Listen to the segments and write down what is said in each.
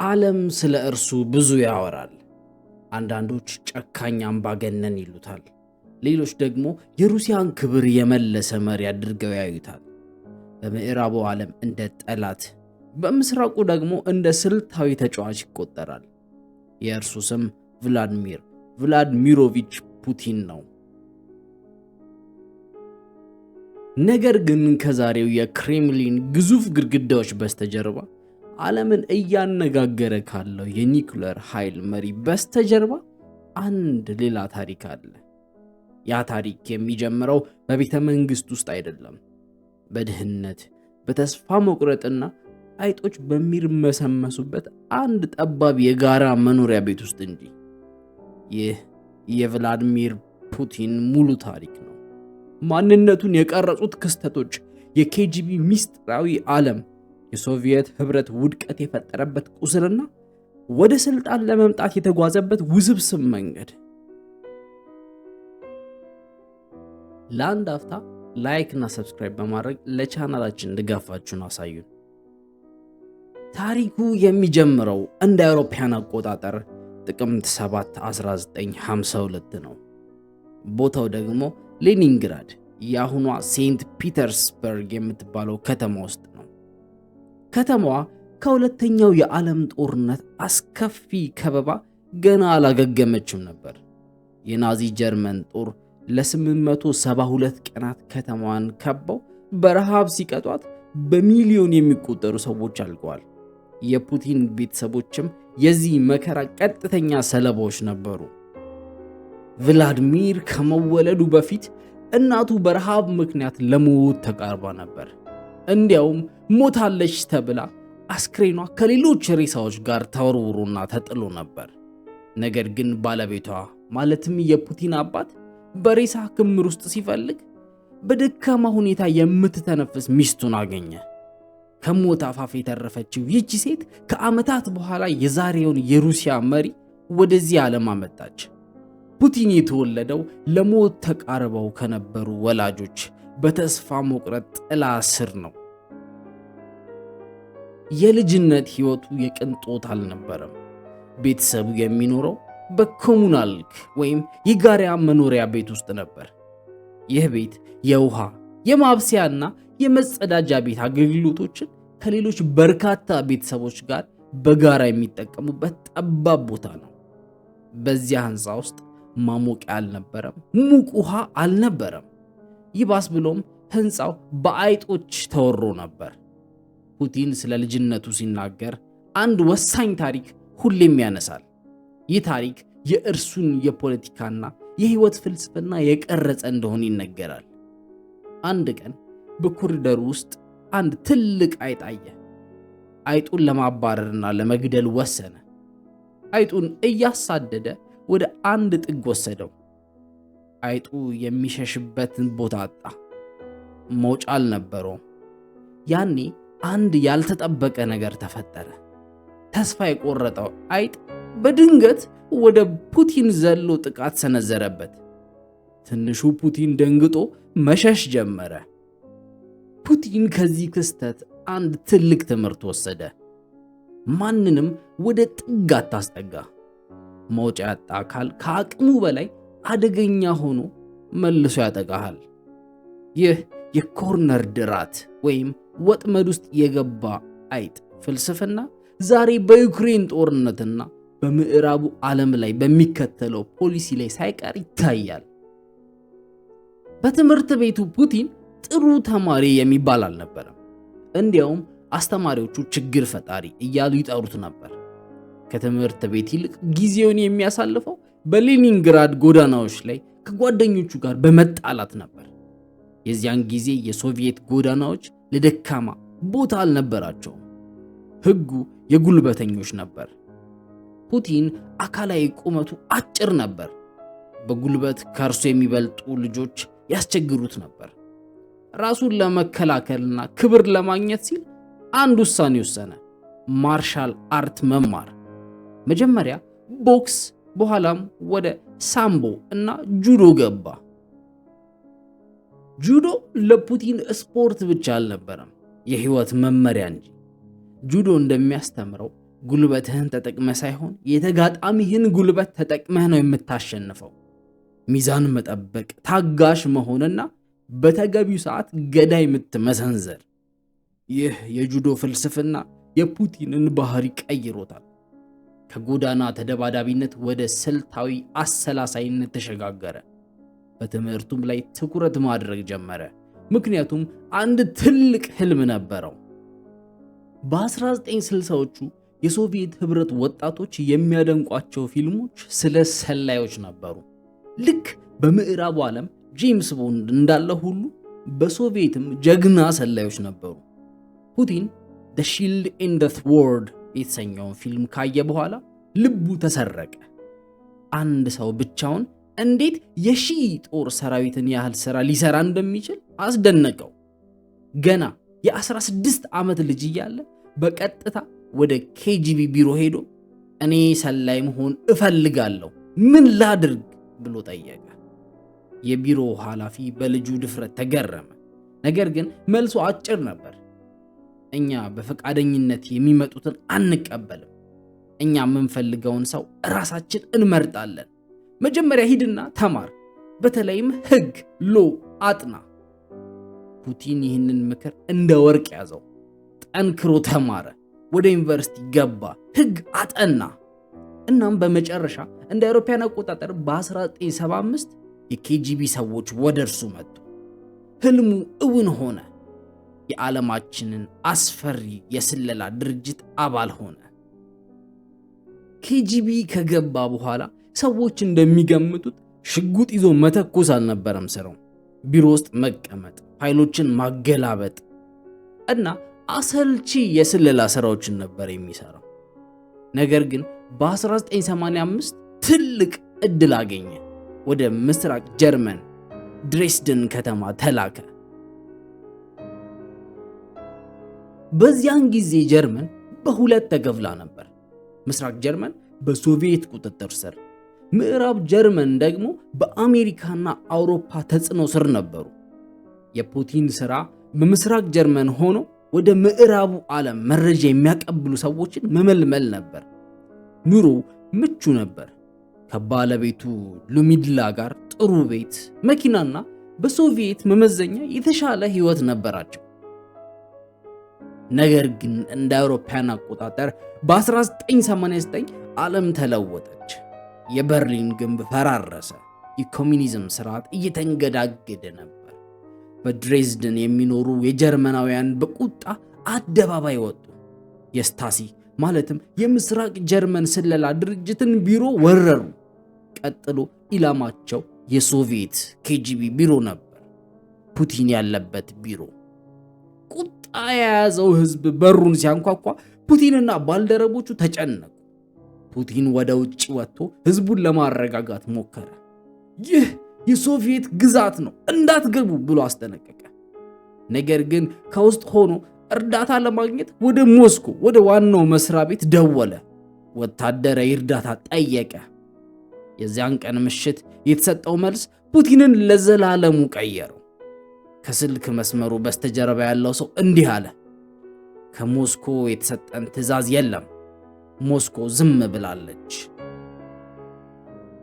ዓለም ስለ እርሱ ብዙ ያወራል። አንዳንዶች ጨካኝ አምባገነን ይሉታል፣ ሌሎች ደግሞ የሩሲያን ክብር የመለሰ መሪ አድርገው ያዩታል። በምዕራቡ ዓለም እንደ ጠላት፣ በምስራቁ ደግሞ እንደ ስልታዊ ተጫዋች ይቆጠራል። የእርሱ ስም ቭላድሚር ቭላድሚሮቪች ፑቲን ነው። ነገር ግን ከዛሬው የክሬምሊን ግዙፍ ግድግዳዎች በስተጀርባ ዓለምን እያነጋገረ ካለው የኒኩለር ኃይል መሪ በስተጀርባ አንድ ሌላ ታሪክ አለ። ያ ታሪክ የሚጀምረው በቤተ መንግሥት ውስጥ አይደለም፣ በድህነት በተስፋ መቁረጥና አይጦች በሚርመሰመሱበት አንድ ጠባብ የጋራ መኖሪያ ቤት ውስጥ እንጂ። ይህ የቭላድሚር ፑቲን ሙሉ ታሪክ ነው። ማንነቱን የቀረጹት ክስተቶች፣ የኬጂቢ ሚስጥራዊ ዓለም፣ የሶቪየት ኅብረት ውድቀት የፈጠረበት ቁስልና ወደ ሥልጣን ለመምጣት የተጓዘበት ውስብስብ መንገድ። ለአንድ አፍታ ላይክ እና ሰብስክራይብ በማድረግ ለቻናላችን ድጋፋችሁን አሳዩን። ታሪኩ የሚጀምረው እንደ አውሮፓውያን አቆጣጠር ጥቅምት 7 1952 ነው። ቦታው ደግሞ ሌኒንግራድ የአሁኗ ሴንት ፒተርስበርግ የምትባለው ከተማ ውስጥ ነው። ከተማዋ ከሁለተኛው የዓለም ጦርነት አስከፊ ከበባ ገና አላገገመችም ነበር። የናዚ ጀርመን ጦር ለ872 ቀናት ከተማዋን ከበው በረሃብ ሲቀጧት በሚሊዮን የሚቆጠሩ ሰዎች አልቀዋል። የፑቲን ቤተሰቦችም የዚህ መከራ ቀጥተኛ ሰለባዎች ነበሩ። ቭላድሚር ከመወለዱ በፊት እናቱ በረሃብ ምክንያት ለሞት ተቃርባ ነበር። እንዲያውም ሞታለች ተብላ አስክሬኗ ከሌሎች ሬሳዎች ጋር ተወርውሮና ተጥሎ ነበር። ነገር ግን ባለቤቷ ማለትም የፑቲን አባት በሬሳ ክምር ውስጥ ሲፈልግ በደካማ ሁኔታ የምትተነፍስ ሚስቱን አገኘ። ከሞት አፋፍ የተረፈችው ይህች ሴት ከዓመታት በኋላ የዛሬውን የሩሲያ መሪ ወደዚህ ዓለም አመጣች። ፑቲን የተወለደው ለሞት ተቃርበው ከነበሩ ወላጆች በተስፋ መቁረጥ ጥላ ስር ነው። የልጅነት ሕይወቱ የቅንጦት አልነበረም። ቤተሰቡ የሚኖረው በኮሙናልክ ወይም የጋራ መኖሪያ ቤት ውስጥ ነበር። ይህ ቤት የውሃ የማብሰያና የመጸዳጃ ቤት አገልግሎቶችን ከሌሎች በርካታ ቤተሰቦች ጋር በጋራ የሚጠቀሙበት ጠባብ ቦታ ነው። በዚያ ሕንፃ ውስጥ ማሞቂያ አልነበረም፣ ሙቅ ውሃ አልነበረም። ይባስ ብሎም ሕንፃው በአይጦች ተወሮ ነበር። ፑቲን ስለ ልጅነቱ ሲናገር አንድ ወሳኝ ታሪክ ሁሌም ያነሳል። ይህ ታሪክ የእርሱን የፖለቲካና የሕይወት ፍልስፍና የቀረጸ እንደሆነ ይነገራል። አንድ ቀን በኮሪደሩ ውስጥ አንድ ትልቅ አይጥ አየ። አይጡን ለማባረርና ለመግደል ወሰነ። አይጡን እያሳደደ ወደ አንድ ጥግ ወሰደው። አይጡ የሚሸሽበትን ቦታ አጣ። መውጫ አልነበረውም። ያኔ አንድ ያልተጠበቀ ነገር ተፈጠረ። ተስፋ የቆረጠው አይጥ በድንገት ወደ ፑቲን ዘሎ ጥቃት ሰነዘረበት። ትንሹ ፑቲን ደንግጦ መሸሽ ጀመረ። ፑቲን ከዚህ ክስተት አንድ ትልቅ ትምህርት ወሰደ። ማንንም ወደ ጥግ አታስጠጋ። መውጫ ያጣ አካል ከአቅሙ በላይ አደገኛ ሆኖ መልሶ ያጠቃሃል። ይህ የኮርነር ድራት ወይም ወጥመድ ውስጥ የገባ አይጥ ፍልስፍና ዛሬ በዩክሬን ጦርነትና በምዕራቡ ዓለም ላይ በሚከተለው ፖሊሲ ላይ ሳይቀር ይታያል። በትምህርት ቤቱ ፑቲን ጥሩ ተማሪ የሚባል አልነበረም። እንዲያውም አስተማሪዎቹ ችግር ፈጣሪ እያሉ ይጠሩት ነበር። ከትምህርት ቤት ይልቅ ጊዜውን የሚያሳልፈው በሌኒንግራድ ጎዳናዎች ላይ ከጓደኞቹ ጋር በመጣላት ነበር። የዚያን ጊዜ የሶቪየት ጎዳናዎች ለደካማ ቦታ አልነበራቸውም። ሕጉ የጉልበተኞች ነበር። ፑቲን አካላዊ ቁመቱ አጭር ነበር። በጉልበት ከእርሱ የሚበልጡ ልጆች ያስቸግሩት ነበር። ራሱን ለመከላከልና ክብር ለማግኘት ሲል አንድ ውሳኔ ወሰነ። ማርሻል አርት መማር። መጀመሪያ ቦክስ፣ በኋላም ወደ ሳምቦ እና ጁዶ ገባ። ጁዶ ለፑቲን ስፖርት ብቻ አልነበረም፣ የህይወት መመሪያ እንጂ። ጁዶ እንደሚያስተምረው ጉልበትህን ተጠቅመህ ሳይሆን የተጋጣሚህን ጉልበት ተጠቅመህ ነው የምታሸንፈው። ሚዛን መጠበቅ፣ ታጋሽ መሆንና በተገቢው ሰዓት ገዳይ ምት መሰንዘር። ይህ የጁዶ ፍልስፍና የፑቲንን ባህሪ ቀይሮታል። ከጎዳና ተደባዳቢነት ወደ ስልታዊ አሰላሳይነት ተሸጋገረ። በትምህርቱም ላይ ትኩረት ማድረግ ጀመረ፣ ምክንያቱም አንድ ትልቅ ህልም ነበረው። በ1960ዎቹ የሶቪየት ህብረት ወጣቶች የሚያደንቋቸው ፊልሞች ስለ ሰላዮች ነበሩ። ልክ በምዕራቡ ዓለም ጄምስ ቦንድ እንዳለ ሁሉ በሶቪየትም ጀግና ሰላዮች ነበሩ። ፑቲን ዘ ሺልድ ኤንድ ዘ ስዎርድ የተሰኘውን ፊልም ካየ በኋላ ልቡ ተሰረቀ። አንድ ሰው ብቻውን እንዴት የሺህ ጦር ሰራዊትን ያህል ሥራ ሊሰራ እንደሚችል አስደነቀው። ገና የ16 ዓመት ልጅ እያለ በቀጥታ ወደ ኬጂቢ ቢሮ ሄዶ እኔ ሰላይ መሆን እፈልጋለሁ፣ ምን ላድርግ ብሎ ጠየቀ። የቢሮው ኃላፊ በልጁ ድፍረት ተገረመ። ነገር ግን መልሱ አጭር ነበር። እኛ በፈቃደኝነት የሚመጡትን አንቀበልም። እኛ የምንፈልገውን ሰው ራሳችን እንመርጣለን። መጀመሪያ ሂድና ተማር፣ በተለይም ሕግ አጥና። ፑቲን ይህንን ምክር እንደ ወርቅ ያዘው። ጠንክሮ ተማረ፣ ወደ ዩኒቨርሲቲ ገባ፣ ሕግ አጠና። እናም በመጨረሻ እንደ አውሮፓውያን አቆጣጠር በ1975 የኬጂቢ ሰዎች ወደ እርሱ መጡ። ህልሙ እውን ሆነ። የዓለማችንን አስፈሪ የስለላ ድርጅት አባል ሆነ። ኬጂቢ ከገባ በኋላ ሰዎች እንደሚገምቱት ሽጉጥ ይዞ መተኮስ አልነበረም ስራው። ቢሮ ውስጥ መቀመጥ፣ ፋይሎችን ማገላበጥ እና አሰልቺ የስለላ ስራዎችን ነበር የሚሰራው። ነገር ግን በ1985 ትልቅ ዕድል አገኘ። ወደ ምስራቅ ጀርመን ድሬስደን ከተማ ተላከ። በዚያን ጊዜ ጀርመን በሁለት ተከፍላ ነበር። ምስራቅ ጀርመን በሶቪየት ቁጥጥር ስር፣ ምዕራብ ጀርመን ደግሞ በአሜሪካና አውሮፓ ተጽዕኖ ስር ነበሩ። የፑቲን ሥራ በምስራቅ ጀርመን ሆኖ ወደ ምዕራቡ ዓለም መረጃ የሚያቀብሉ ሰዎችን መመልመል ነበር። ኑሮ ምቹ ነበር። ከባለቤቱ ሉሚድላ ጋር ጥሩ ቤት፣ መኪናና በሶቪየት መመዘኛ የተሻለ ሕይወት ነበራቸው። ነገር ግን እንደ አውሮፓውያን አቆጣጠር በ1989 ዓለም ተለወጠች። የበርሊን ግንብ ፈራረሰ። የኮሚኒዝም ስርዓት እየተንገዳገደ ነበር። በድሬዝደን የሚኖሩ የጀርመናውያን በቁጣ አደባባይ ወጡ። የስታሲ ማለትም የምስራቅ ጀርመን ስለላ ድርጅትን ቢሮ ወረሩ። ቀጥሎ ኢላማቸው የሶቪየት ኬጂቢ ቢሮ ነበር፣ ፑቲን ያለበት ቢሮ። ቁጣ የያዘው ህዝብ በሩን ሲያንኳኳ ፑቲንና ባልደረቦቹ ተጨነቁ። ፑቲን ወደ ውጭ ወጥቶ ህዝቡን ለማረጋጋት ሞከረ። ይህ የሶቪየት ግዛት ነው፣ እንዳትገቡ ብሎ አስጠነቀቀ። ነገር ግን ከውስጥ ሆኖ እርዳታ ለማግኘት ወደ ሞስኮ ወደ ዋናው መስሪያ ቤት ደወለ። ወታደራዊ እርዳታ ጠየቀ። የዚያን ቀን ምሽት የተሰጠው መልስ ፑቲንን ለዘላለሙ ቀየረው። ከስልክ መስመሩ በስተጀርባ ያለው ሰው እንዲህ አለ፣ ከሞስኮ የተሰጠን ትዕዛዝ የለም፣ ሞስኮ ዝም ብላለች።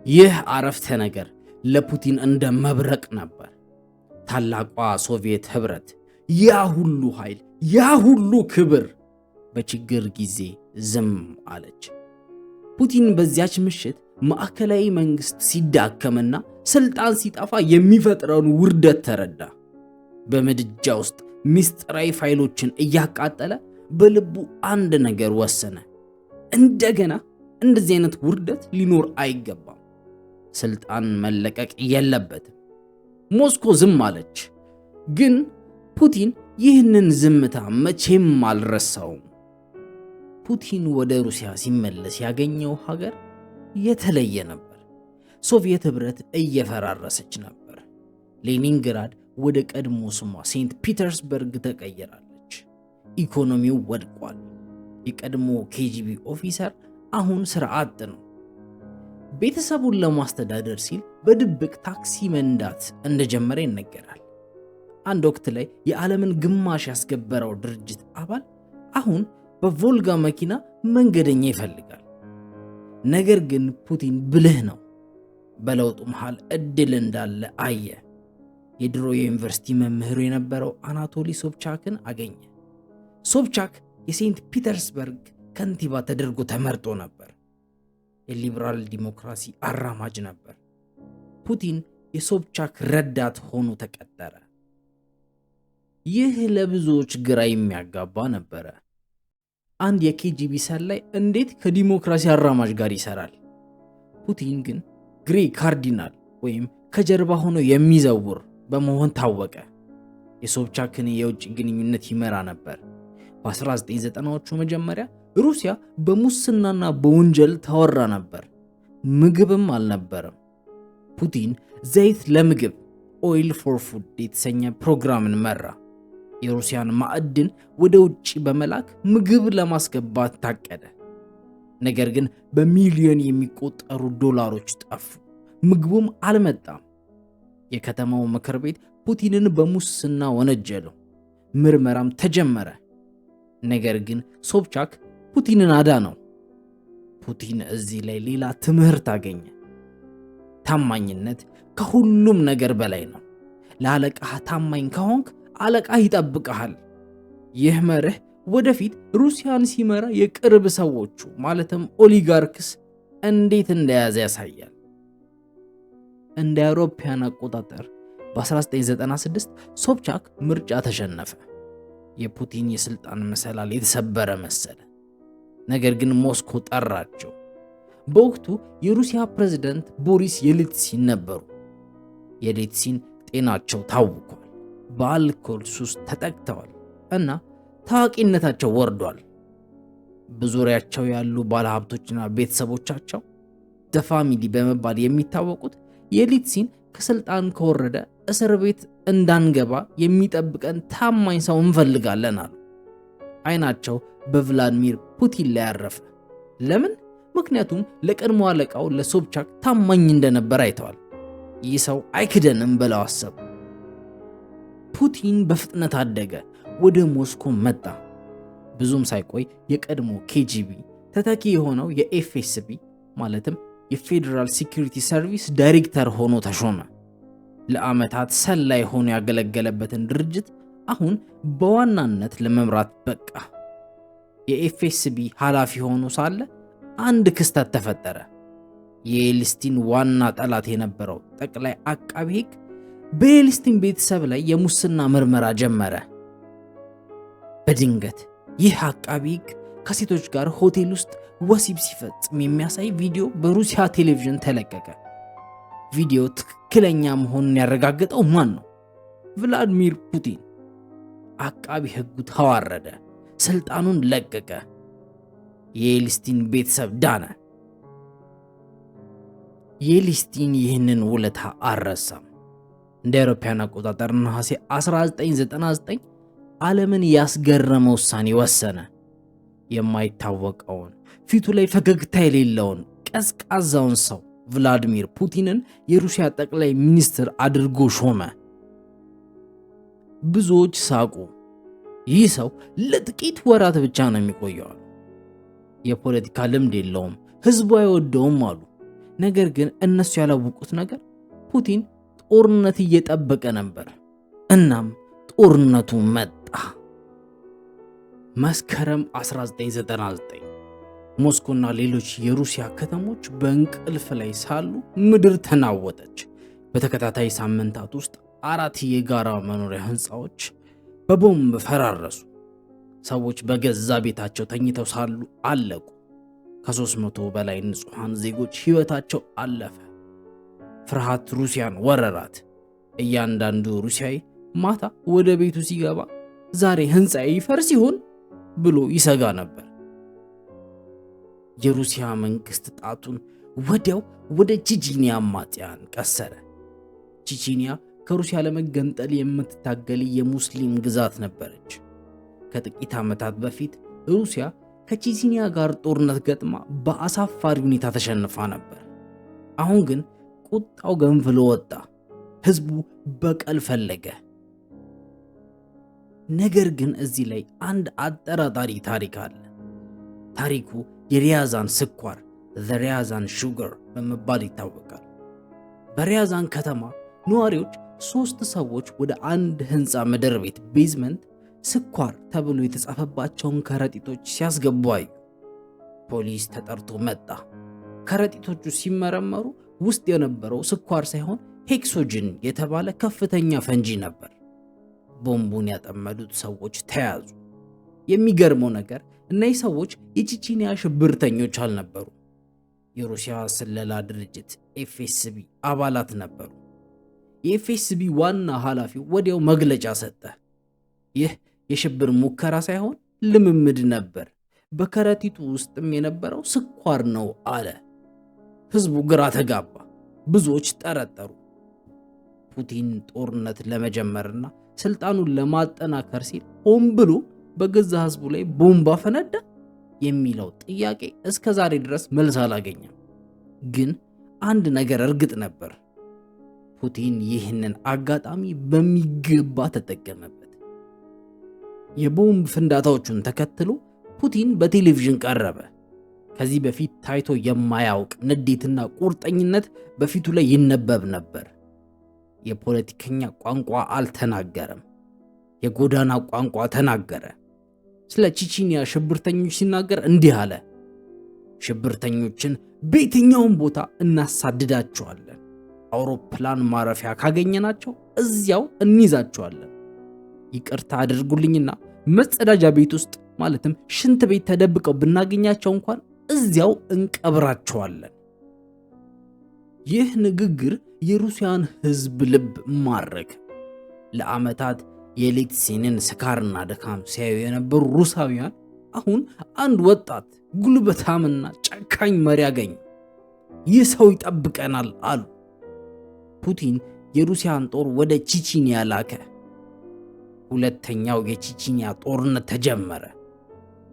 ይህ አረፍተ ነገር ለፑቲን እንደ መብረቅ ነበር። ታላቋ ሶቪየት ህብረት፣ ያ ሁሉ ኃይል፣ ያ ሁሉ ክብር በችግር ጊዜ ዝም አለች። ፑቲን በዚያች ምሽት ማዕከላዊ መንግስት ሲዳከምና ስልጣን ሲጠፋ የሚፈጥረውን ውርደት ተረዳ። በምድጃ ውስጥ ምስጢራዊ ፋይሎችን እያቃጠለ በልቡ አንድ ነገር ወሰነ። እንደገና እንደዚህ አይነት ውርደት ሊኖር አይገባም። ስልጣን መለቀቅ የለበትም። ሞስኮ ዝም አለች። ግን ፑቲን ይህንን ዝምታ መቼም አልረሳውም። ፑቲን ወደ ሩሲያ ሲመለስ ያገኘው ሀገር የተለየ ነበር። ሶቪየት ህብረት እየፈራረሰች ነበር። ሌኒንግራድ ወደ ቀድሞ ስሟ ሴንት ፒተርስበርግ ተቀይራለች። ኢኮኖሚው ወድቋል። የቀድሞ ኬጂቢ ኦፊሰር አሁን ስራ አጥ ነው። ቤተሰቡን ለማስተዳደር ሲል በድብቅ ታክሲ መንዳት እንደጀመረ ይነገራል። አንድ ወቅት ላይ የዓለምን ግማሽ ያስገበረው ድርጅት አባል አሁን በቮልጋ መኪና መንገደኛ ይፈልጋል። ነገር ግን ፑቲን ብልህ ነው። በለውጡ መሃል እድል እንዳለ አየ። የድሮ የዩኒቨርሲቲ መምህሩ የነበረው አናቶሊ ሶብቻክን አገኘ። ሶብቻክ የሴንት ፒተርስበርግ ከንቲባ ተደርጎ ተመርጦ ነበር። የሊበራል ዲሞክራሲ አራማጅ ነበር። ፑቲን የሶብቻክ ረዳት ሆኖ ተቀጠረ። ይህ ለብዙዎች ግራ የሚያጋባ ነበረ። አንድ የኬጂቢ ሰላይ እንዴት ከዲሞክራሲ አራማጅ ጋር ይሰራል? ፑቲን ግን ግሬ ካርዲናል ወይም ከጀርባ ሆኖ የሚዘውር በመሆን ታወቀ። የሶብቻክን የውጭ ግንኙነት ይመራ ነበር። በ1990ዎቹ መጀመሪያ ሩሲያ በሙስናና በወንጀል ታወራ ነበር። ምግብም አልነበረም። ፑቲን ዘይት ለምግብ ኦይል ፎር ፉድ የተሰኘ ፕሮግራምን መራ። የሩሲያን ማዕድን ወደ ውጭ በመላክ ምግብ ለማስገባት ታቀደ። ነገር ግን በሚሊዮን የሚቆጠሩ ዶላሮች ጠፉ። ምግቡም አልመጣም። የከተማው ምክር ቤት ፑቲንን በሙስና ወነጀለው። ምርመራም ተጀመረ። ነገር ግን ሶብቻክ ፑቲንን አዳነው። ፑቲን እዚህ ላይ ሌላ ትምህርት አገኘ። ታማኝነት ከሁሉም ነገር በላይ ነው። ለአለቃህ ታማኝ ከሆንክ አለቃህ ይጠብቅሃል። ይህ መርህ ወደፊት ሩሲያን ሲመራ የቅርብ ሰዎቹ ማለትም ኦሊጋርክስ እንዴት እንደያዘ ያሳያል። እንደ አውሮፓውያን አቆጣጠር በ1996 ሶብቻክ ምርጫ ተሸነፈ። የፑቲን የስልጣን መሰላል የተሰበረ መሰለ። ነገር ግን ሞስኮ ጠራቸው። በወቅቱ የሩሲያ ፕሬዝዳንት ቦሪስ የልትሲን ነበሩ። የልትሲን ጤናቸው ታውቋል። በአልኮል ሱስ ተጠቅተዋል እና ታዋቂነታቸው ወርዷል። በዙሪያቸው ያሉ ባለሀብቶችና ቤተሰቦቻቸው ፋሚሊ በመባል የሚታወቁት የልትሲን ከስልጣን ከወረደ እስር ቤት እንዳንገባ የሚጠብቀን ታማኝ ሰው እንፈልጋለን አሉ። አይናቸው በቭላድሚር ፑቲን ላይ ያረፈ። ለምን? ምክንያቱም ለቀድሞ አለቃው ለሶብቻክ ታማኝ እንደነበር አይተዋል። ይህ ሰው አይክደንም ብለው አሰቡ። ፑቲን በፍጥነት አደገ። ወደ ሞስኮ መጣ። ብዙም ሳይቆይ የቀድሞ ኬጂቢ ተተኪ የሆነው የኤፍኤስቢ ማለትም የፌዴራል ሴኩሪቲ ሰርቪስ ዳይሬክተር ሆኖ ተሾመ። ለዓመታት ሰላይ ሆኖ ያገለገለበትን ድርጅት አሁን በዋናነት ለመምራት በቃ። የኤፍኤስቢ ኃላፊ ሆኖ ሳለ አንድ ክስተት ተፈጠረ። የኤልስቲን ዋና ጠላት የነበረው ጠቅላይ አቃቢ ሕግ በኤልስቲን ቤተሰብ ላይ የሙስና ምርመራ ጀመረ። በድንገት ይህ አቃቢ ሕግ ከሴቶች ጋር ሆቴል ውስጥ ወሲብ ሲፈጽም የሚያሳይ ቪዲዮ በሩሲያ ቴሌቪዥን ተለቀቀ። ቪዲዮ ትክክለኛ መሆኑን ያረጋገጠው ማን ነው? ቭላድሚር ፑቲን። አቃቢ ሕጉ ተዋረደ፣ ስልጣኑን ለቀቀ። የኤልስቲን ቤተሰብ ዳነ። የኤልስቲን ይህንን ውለታ አልረሳም። እንደ አውሮፓውያን አቆጣጠር ነሐሴ 1999 ዓለምን ያስገረመ ውሳኔ ወሰነ። የማይታወቀውን ፊቱ ላይ ፈገግታ የሌለውን ቀዝቃዛውን ሰው ቭላድሚር ፑቲንን የሩሲያ ጠቅላይ ሚኒስትር አድርጎ ሾመ። ብዙዎች ሳቁ። ይህ ሰው ለጥቂት ወራት ብቻ ነው የሚቆየው። የፖለቲካ ልምድ የለውም፣ ህዝቡ አይወደውም አሉ። ነገር ግን እነሱ ያላወቁት ነገር ፑቲን ጦርነት እየጠበቀ ነበር። እናም ጦርነቱ መጣ። መስከረም 1999 ሞስኮና ሌሎች የሩሲያ ከተሞች በእንቅልፍ ላይ ሳሉ ምድር ተናወጠች። በተከታታይ ሳምንታት ውስጥ 4 የጋራ መኖሪያ ህንፃዎች በቦምብ ፈራረሱ። ሰዎች በገዛ ቤታቸው ተኝተው ሳሉ አለቁ። ከ300 በላይ ንጹሃን ዜጎች ህይወታቸው አለፈ። ፍርሃት ሩሲያን ወረራት። እያንዳንዱ ሩሲያዊ ማታ ወደ ቤቱ ሲገባ ዛሬ ህንፃዬ ይፈርስ ይሆን ብሎ ይሰጋ ነበር። የሩሲያ መንግስት ጣቱን ወዲያው ወደ ቼቼንያ አማጽያን ቀሰረ። ቼቼንያ ከሩሲያ ለመገንጠል የምትታገል የሙስሊም ግዛት ነበረች። ከጥቂት ዓመታት በፊት ሩሲያ ከቼቼንያ ጋር ጦርነት ገጥማ በአሳፋሪ ሁኔታ ተሸንፋ ነበር። አሁን ግን ቁጣው ገንፍሎ ወጣ። ህዝቡ በቀል ፈለገ። ነገር ግን እዚህ ላይ አንድ አጠራጣሪ ታሪክ አለ። ታሪኩ የሪያዛን ስኳር ዘሪያዛን ሹገር በመባል ይታወቃል። በሪያዛን ከተማ ነዋሪዎች 3 ሰዎች ወደ አንድ ህንፃ ምድር ቤት ቤዝመንት ስኳር ተብሎ የተጻፈባቸውን ከረጢቶች ሲያስገቡ አዩ። ፖሊስ ተጠርቶ መጣ። ከረጢቶቹ ሲመረመሩ ውስጥ የነበረው ስኳር ሳይሆን ሄክሶጅን የተባለ ከፍተኛ ፈንጂ ነበር። ቦምቡን ያጠመዱት ሰዎች ተያዙ። የሚገርመው ነገር እነዚህ ሰዎች የቼቼንያ ሽብርተኞች አልነበሩ። የሩሲያ ስለላ ድርጅት ኤፍኤስቢ አባላት ነበሩ። የኤፍኤስቢ ዋና ኃላፊው ወዲያው መግለጫ ሰጠ። ይህ የሽብር ሙከራ ሳይሆን ልምምድ ነበር፣ በከረጢቱ ውስጥም የነበረው ስኳር ነው አለ። ህዝቡ ግራ ተጋባ። ብዙዎች ጠረጠሩ። ፑቲን ጦርነት ለመጀመርና ስልጣኑን ለማጠናከር ሲል ሆን ብሎ በገዛ ህዝቡ ላይ ቦምብ አፈነዳ የሚለው ጥያቄ እስከ ዛሬ ድረስ መልስ አላገኘም። ግን አንድ ነገር እርግጥ ነበር። ፑቲን ይህንን አጋጣሚ በሚገባ ተጠቀመበት። የቦምብ ፍንዳታዎቹን ተከትሎ ፑቲን በቴሌቪዥን ቀረበ። ከዚህ በፊት ታይቶ የማያውቅ ንዴትና ቁርጠኝነት በፊቱ ላይ ይነበብ ነበር። የፖለቲከኛ ቋንቋ አልተናገረም፣ የጎዳና ቋንቋ ተናገረ። ስለ ቼቼንያ ሽብርተኞች ሲናገር እንዲህ አለ። ሽብርተኞችን በየትኛውም ቦታ እናሳድዳቸዋለን። አውሮፕላን ማረፊያ ካገኘናቸው እዚያው እንይዛቸዋለን። ይቅርታ አድርጉልኝና መጸዳጃ ቤት ውስጥ ማለትም ሽንት ቤት ተደብቀው ብናገኛቸው እንኳን እዚያው እንቀብራቸዋለን። ይህ ንግግር የሩሲያን ህዝብ ልብ ማረከ። ለዓመታት የኤሊትሲንን ስካርና ድካም ሲያዩ የነበሩ ሩሳውያን አሁን አንድ ወጣት ጉልበታምና ጨካኝ መሪ አገኙ። ይህ ሰው ይጠብቀናል አሉ። ፑቲን የሩሲያን ጦር ወደ ቼቼንያ ላከ። ሁለተኛው የቼቼንያ ጦርነት ተጀመረ።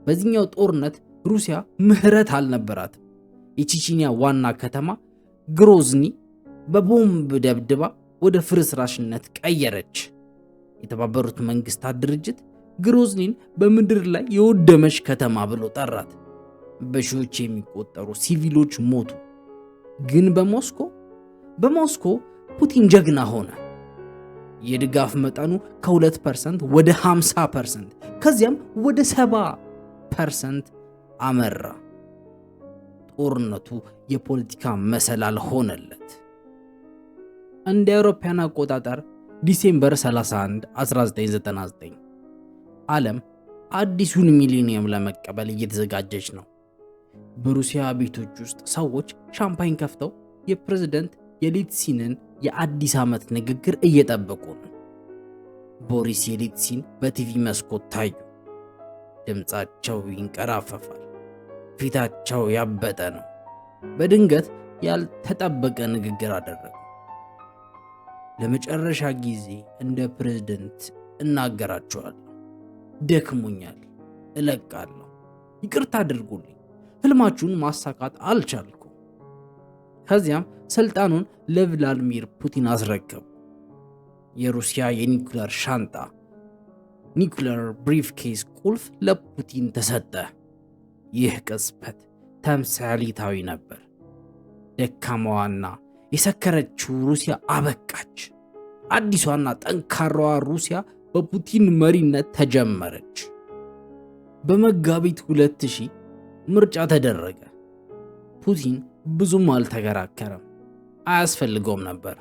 በዚህኛው ጦርነት ሩሲያ ምህረት አልነበራትም። የቼቼንያ ዋና ከተማ ግሮዝኒ በቦምብ ደብድባ ወደ ፍርስራሽነት ቀየረች። የተባበሩት መንግስታት ድርጅት ግሮዝኒን በምድር ላይ የወደመች ከተማ ብሎ ጠራት። በሺዎች የሚቆጠሩ ሲቪሎች ሞቱ። ግን በሞስኮ ፑቲን ጀግና ሆነ። የድጋፍ መጠኑ ከ2% ወደ 50% ከዚያም ወደ 70% አመራ። ጦርነቱ የፖለቲካ መሰላል ሆነለት። እንደ አውሮፓውያን አቆጣጠር ዲሴምበር 31 1999 ዓለም አዲሱን ሚሊኒየም ለመቀበል እየተዘጋጀች ነው። በሩሲያ ቤቶች ውስጥ ሰዎች ሻምፓኝ ከፍተው የፕሬዝዳንት የኤሊትሲንን የአዲስ ዓመት ንግግር እየጠበቁ ነው። ቦሪስ የኤሊትሲን በቲቪ መስኮት ታዩ። ድምፃቸው ይንቀራፈፋል፣ ፊታቸው ያበጠ ነው። በድንገት ያልተጠበቀ ንግግር አደረጉ። ለመጨረሻ ጊዜ እንደ ፕሬዝዳንት እናገራቸዋለሁ። ደክሞኛል፣ እለቃለሁ። ይቅርታ አድርጉልኝ፣ ህልማችሁን ማሳካት አልቻልኩም። ከዚያም ስልጣኑን ለቭላድሚር ፑቲን አስረከቡ። የሩሲያ የኒኩለር ሻንጣ ኒኩለር ብሪፍኬስ ቁልፍ ለፑቲን ተሰጠ። ይህ ቅጽበት ተምሳሌታዊ ነበር። ደካማዋና የሰከረችው ሩሲያ አበቃች። አዲሷና ጠንካራዋ ሩሲያ በፑቲን መሪነት ተጀመረች። በመጋቢት 2000 ምርጫ ተደረገ። ፑቲን ብዙም አልተከራከረም፣ አያስፈልገውም ነበር።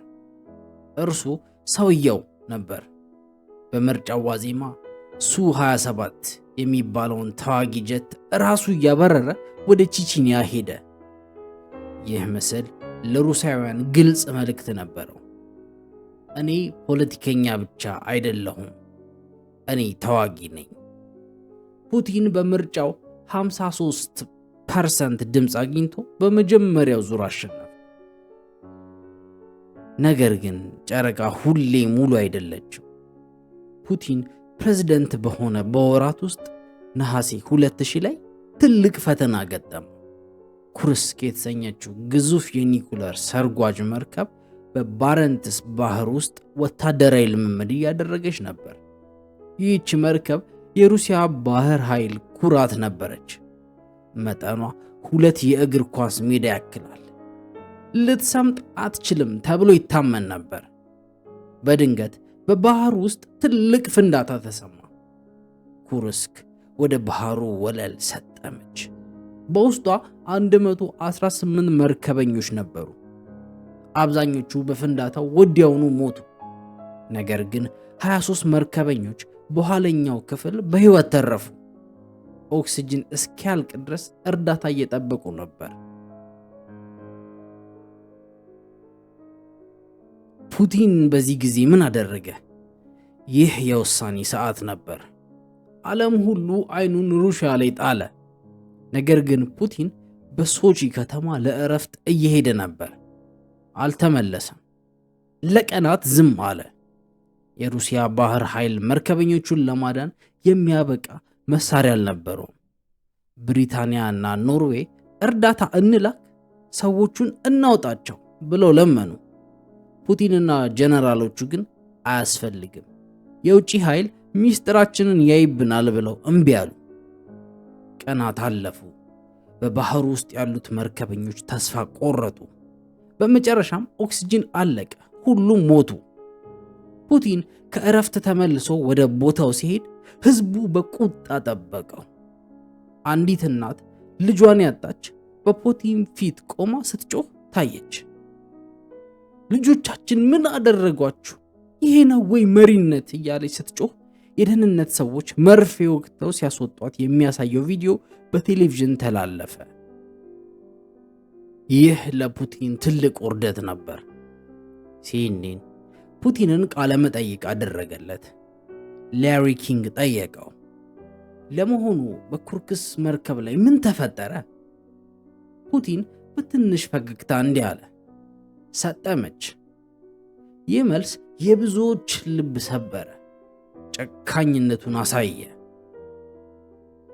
እርሱ ሰውየው ነበር። በምርጫው ዋዜማ ሱ-27 የሚባለውን ተዋጊ ጀት ራሱ እያበረረ ወደ ቼቼንያ ሄደ። ይህ ምስል ለሩሲያውያን ግልጽ መልእክት ነበረው። እኔ ፖለቲከኛ ብቻ አይደለሁም፣ እኔ ተዋጊ ነኝ። ፑቲን በምርጫው 53% ድምፅ አግኝቶ በመጀመሪያው ዙር አሸነፈ። ነገር ግን ጨረቃ ሁሌ ሙሉ አይደለችም። ፑቲን ፕሬዝዳንት በሆነ በወራት ውስጥ ነሐሴ 2000 ላይ ትልቅ ፈተና ገጠመው። ኩርስክ የተሰኘችው ግዙፍ የኒኩለር ሰርጓጅ መርከብ በባረንትስ ባህር ውስጥ ወታደራዊ ልምምድ እያደረገች ነበር። ይህች መርከብ የሩሲያ ባህር ኃይል ኩራት ነበረች። መጠኗ 2 የእግር ኳስ ሜዳ ያክላል። ልትሰምጥ አትችልም ተብሎ ይታመን ነበር። በድንገት በባህር ውስጥ ትልቅ ፍንዳታ ተሰማ። ኩርስክ ወደ ባህሩ ወለል ሰጠመች። በውስጧ 118 መርከበኞች ነበሩ። አብዛኞቹ በፍንዳታው ወዲያውኑ ሞቱ። ነገር ግን 23 መርከበኞች በኋለኛው ክፍል በሕይወት ተረፉ። ኦክሲጅን እስኪያልቅ ድረስ እርዳታ እየጠበቁ ነበር። ፑቲን በዚህ ጊዜ ምን አደረገ? ይህ የውሳኔ ሰዓት ነበር። ዓለም ሁሉ አይኑን ሩሲያ ላይ ጣለ። ነገር ግን ፑቲን በሶቺ ከተማ ለእረፍት እየሄደ ነበር። አልተመለሰም። ለቀናት ዝም አለ። የሩሲያ ባህር ኃይል መርከበኞቹን ለማዳን የሚያበቃ መሳሪያ አልነበረውም። ብሪታንያ እና ኖርዌይ እርዳታ እንላክ፣ ሰዎቹን እናውጣቸው ብለው ለመኑ። ፑቲንና ጀነራሎቹ ግን አያስፈልግም፣ የውጭ ኃይል ሚስጥራችንን ያይብናል ብለው እምቢ አሉ። ቀናት አለፉ። በባህሩ ውስጥ ያሉት መርከበኞች ተስፋ ቆረጡ። በመጨረሻም ኦክሲጅን አለቀ፣ ሁሉም ሞቱ። ፑቲን ከእረፍት ተመልሶ ወደ ቦታው ሲሄድ ሕዝቡ በቁጣ ጠበቀው። አንዲት እናት ልጇን ያጣች በፑቲን ፊት ቆማ ስትጮህ ታየች። ልጆቻችን ምን አደረጓችሁ? ይሄ ነው ወይ መሪነት? እያለች ስትጮህ የደህንነት ሰዎች መርፌ ወቅተው ሲያስወጧት የሚያሳየው ቪዲዮ በቴሌቪዥን ተላለፈ። ይህ ለፑቲን ትልቅ ውርደት ነበር። ሲኤንኤን ፑቲንን ቃለ መጠይቅ አደረገለት። ላሪ ኪንግ ጠየቀው፣ ለመሆኑ በኩርክስ መርከብ ላይ ምን ተፈጠረ? ፑቲን በትንሽ ፈገግታ እንዲህ አለ፣ ሰጠመች። ይህ መልስ የብዙዎች ልብ ሰበረ፣ ጨካኝነቱን አሳየ።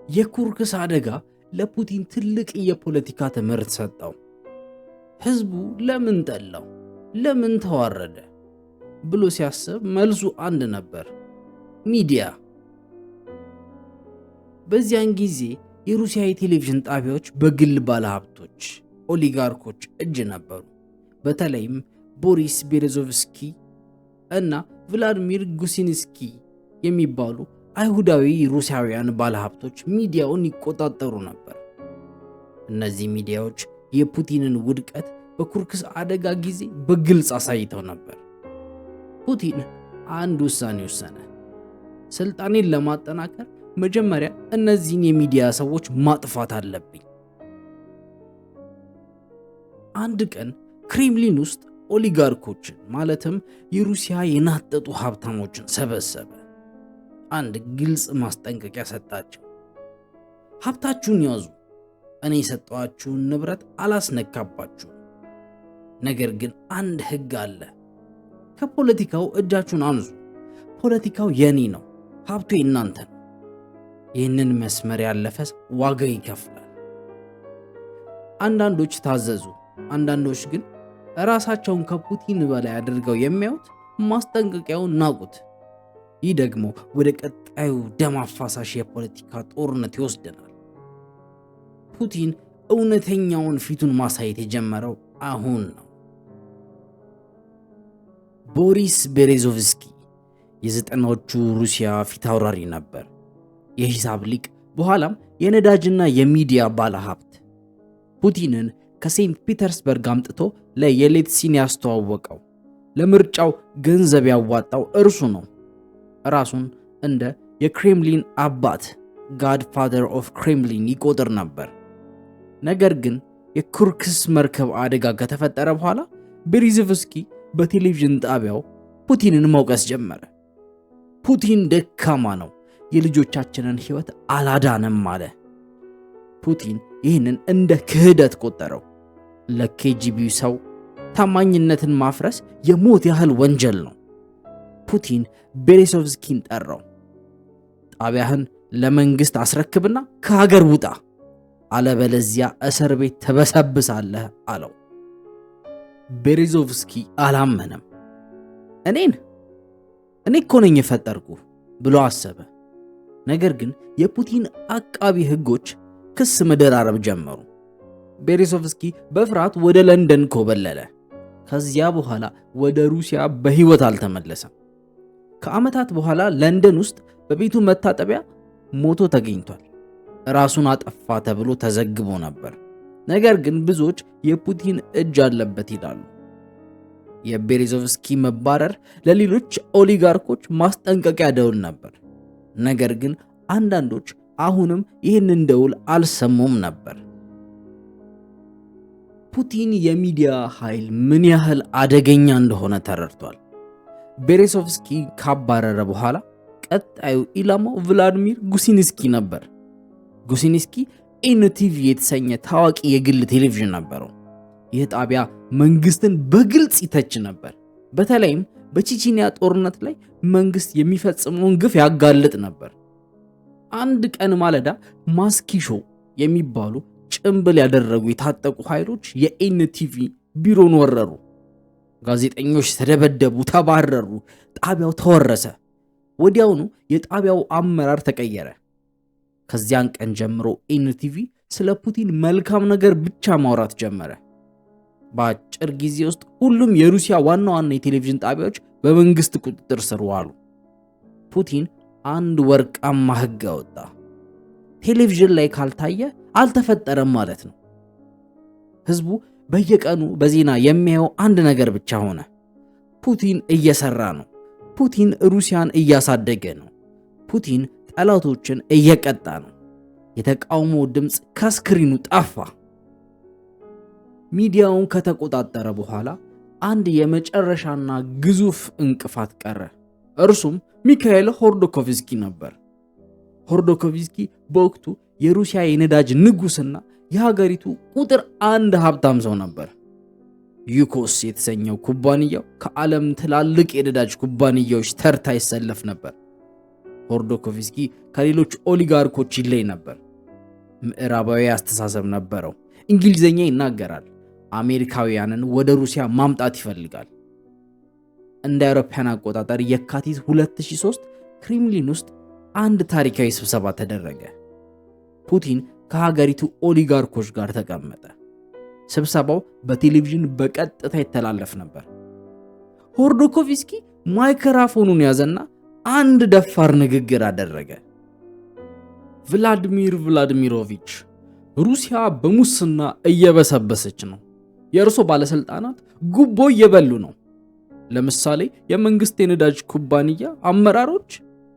የኩርክስ አደጋ ለፑቲን ትልቅ የፖለቲካ ትምህርት ሰጠው። ሕዝቡ ለምን ጠላው፣ ለምን ተዋረደ ብሎ ሲያስብ መልሱ አንድ ነበር፣ ሚዲያ። በዚያን ጊዜ የሩሲያ የቴሌቪዥን ጣቢያዎች በግል ባለሀብቶች ኦሊጋርኮች እጅ ነበሩ። በተለይም ቦሪስ ቤሬዞቭስኪ እና ቭላድሚር ጉሲንስኪ የሚባሉ አይሁዳዊ ሩሲያውያን ባለሀብቶች ሚዲያውን ይቆጣጠሩ ነበር። እነዚህ ሚዲያዎች የፑቲንን ውድቀት በኩርክስ አደጋ ጊዜ በግልጽ አሳይተው ነበር። ፑቲን አንድ ውሳኔ ወሰነ። ስልጣኔን ለማጠናከር መጀመሪያ እነዚህን የሚዲያ ሰዎች ማጥፋት አለብኝ። አንድ ቀን ክሬምሊን ውስጥ ኦሊጋርኮችን ማለትም የሩሲያ የናጠጡ ሀብታሞችን ሰበሰበ። አንድ ግልጽ ማስጠንቀቂያ ሰጣቸው። ሀብታችሁን ያዙ፣ እኔ የሰጠኋችሁን ንብረት አላስነካባችሁም። ነገር ግን አንድ ሕግ አለ። ከፖለቲካው እጃችሁን አንዙ። ፖለቲካው የኔ ነው፣ ሀብቱ የእናንተ ነው። ይህንን መስመር ያለፈ ዋጋ ይከፍላል። አንዳንዶች ታዘዙ፣ አንዳንዶች ግን ራሳቸውን ከፑቲን በላይ አድርገው የሚያዩት ማስጠንቀቂያውን ናቁት። ይህ ደግሞ ወደ ቀጣዩ ደም አፋሳሽ የፖለቲካ ጦርነት ይወስደናል። ፑቲን እውነተኛውን ፊቱን ማሳየት የጀመረው አሁን ነው። ቦሪስ ቤሬዞቭስኪ የዘጠናዎቹ ሩሲያ ፊት አውራሪ ነበር። የሂሳብ ሊቅ፣ በኋላም የነዳጅና የሚዲያ ባለሀብት። ፑቲንን ከሴንት ፒተርስበርግ አምጥቶ ለየሌትሲን ያስተዋወቀው። ለምርጫው ገንዘብ ያዋጣው እርሱ ነው። ራሱን እንደ የክሬምሊን አባት ጋድፋዘር ኦፍ ክሬምሊን ይቆጥር ነበር። ነገር ግን የኩርክስ መርከብ አደጋ ከተፈጠረ በኋላ ቤሬዞቭስኪ በቴሌቪዥን ጣቢያው ፑቲንን መውቀስ ጀመረ። ፑቲን ደካማ ነው፣ የልጆቻችንን ሕይወት አላዳነም አለ። ፑቲን ይህንን እንደ ክህደት ቆጠረው። ለኬጂቢ ሰው ታማኝነትን ማፍረስ የሞት ያህል ወንጀል ነው። ፑቲን ቤሬዞቭስኪን ጠራው። ጣቢያህን ለመንግስት አስረክብና ከሀገር ውጣ፣ አለበለዚያ እስር ቤት ተበሰብሳለህ አለው። ቤሬዞቭስኪ አላመነም። እኔ እኮ ነኝ የፈጠርኩ ብሎ አሰበ። ነገር ግን የፑቲን አቃቢ ሕጎች ክስ መደራረብ ጀመሩ። ቤሬሶቭስኪ በፍርሃት ወደ ለንደን ኮበለለ። ከዚያ በኋላ ወደ ሩሲያ በህይወት አልተመለሰም። ከዓመታት በኋላ ለንደን ውስጥ በቤቱ መታጠቢያ ሞቶ ተገኝቷል። ራሱን አጠፋ ተብሎ ተዘግቦ ነበር። ነገር ግን ብዙዎች የፑቲን እጅ አለበት ይላሉ። የቤሬዞቭስኪ መባረር ለሌሎች ኦሊጋርኮች ማስጠንቀቂያ ደውል ነበር። ነገር ግን አንዳንዶች አሁንም ይህንን ደውል አልሰሙም ነበር። ፑቲን የሚዲያ ኃይል ምን ያህል አደገኛ እንደሆነ ተረድቷል። ቤሬሶቭስኪ ካባረረ በኋላ ቀጣዩ ኢላማው ቭላድሚር ጉሲንስኪ ነበር። ጉሲንስኪ ኤንቲቪ የተሰኘ ታዋቂ የግል ቴሌቪዥን ነበረው። ይህ ጣቢያ መንግስትን በግልጽ ይተች ነበር። በተለይም በቼቼንያ ጦርነት ላይ መንግስት የሚፈጽመውን ግፍ ያጋልጥ ነበር። አንድ ቀን ማለዳ ማስኪሾ የሚባሉ ጭምብል ያደረጉ የታጠቁ ኃይሎች የኤንቲቪ ቢሮን ወረሩ። ጋዜጠኞች ተደበደቡ፣ ተባረሩ፣ ጣቢያው ተወረሰ። ወዲያውኑ የጣቢያው አመራር ተቀየረ። ከዚያን ቀን ጀምሮ ኤንቲቪ ስለ ፑቲን መልካም ነገር ብቻ ማውራት ጀመረ። በአጭር ጊዜ ውስጥ ሁሉም የሩሲያ ዋና ዋና የቴሌቪዥን ጣቢያዎች በመንግስት ቁጥጥር ስር ዋሉ። ፑቲን አንድ ወርቃማ ሕግ አወጣ። ቴሌቪዥን ላይ ካልታየ አልተፈጠረም ማለት ነው። ህዝቡ በየቀኑ በዜና የሚያየው አንድ ነገር ብቻ ሆነ። ፑቲን እየሰራ ነው። ፑቲን ሩሲያን እያሳደገ ነው። ፑቲን ጠላቶችን እየቀጣ ነው። የተቃውሞ ድምፅ ከስክሪኑ ጠፋ። ሚዲያውን ከተቆጣጠረ በኋላ አንድ የመጨረሻና ግዙፍ እንቅፋት ቀረ። እርሱም ሚካኤል ሆርዶኮቭስኪ ነበር። ሆርዶኮቭስኪ በወቅቱ የሩሲያ የነዳጅ ንጉስና የሀገሪቱ ቁጥር 1 ሀብታም ሰው ነበር። ዩኮስ የተሰኘው ኩባንያው ከዓለም ትላልቅ የነዳጅ ኩባንያዎች ተርታ ይሰለፍ ነበር። ሆርዶኮቭስኪ ከሌሎች ኦሊጋርኮች ይለይ ነበር። ምዕራባዊ አስተሳሰብ ነበረው። እንግሊዝኛ ይናገራል። አሜሪካውያንን ወደ ሩሲያ ማምጣት ይፈልጋል። እንደ አውሮፓውያን አቆጣጠር የካቲት 2003 ክሬምሊን ውስጥ አንድ ታሪካዊ ስብሰባ ተደረገ። ፑቲን ከሀገሪቱ ኦሊጋርኮች ጋር ተቀመጠ። ስብሰባው በቴሌቪዥን በቀጥታ ይተላለፍ ነበር። ሆርዶኮቭስኪ ማይክሮፎኑን ያዘና አንድ ደፋር ንግግር አደረገ። ቭላድሚር ቭላድሚሮቪች፣ ሩሲያ በሙስና እየበሰበሰች ነው። የእርሶ ባለስልጣናት ጉቦ እየበሉ ነው። ለምሳሌ የመንግስት የነዳጅ ኩባንያ አመራሮች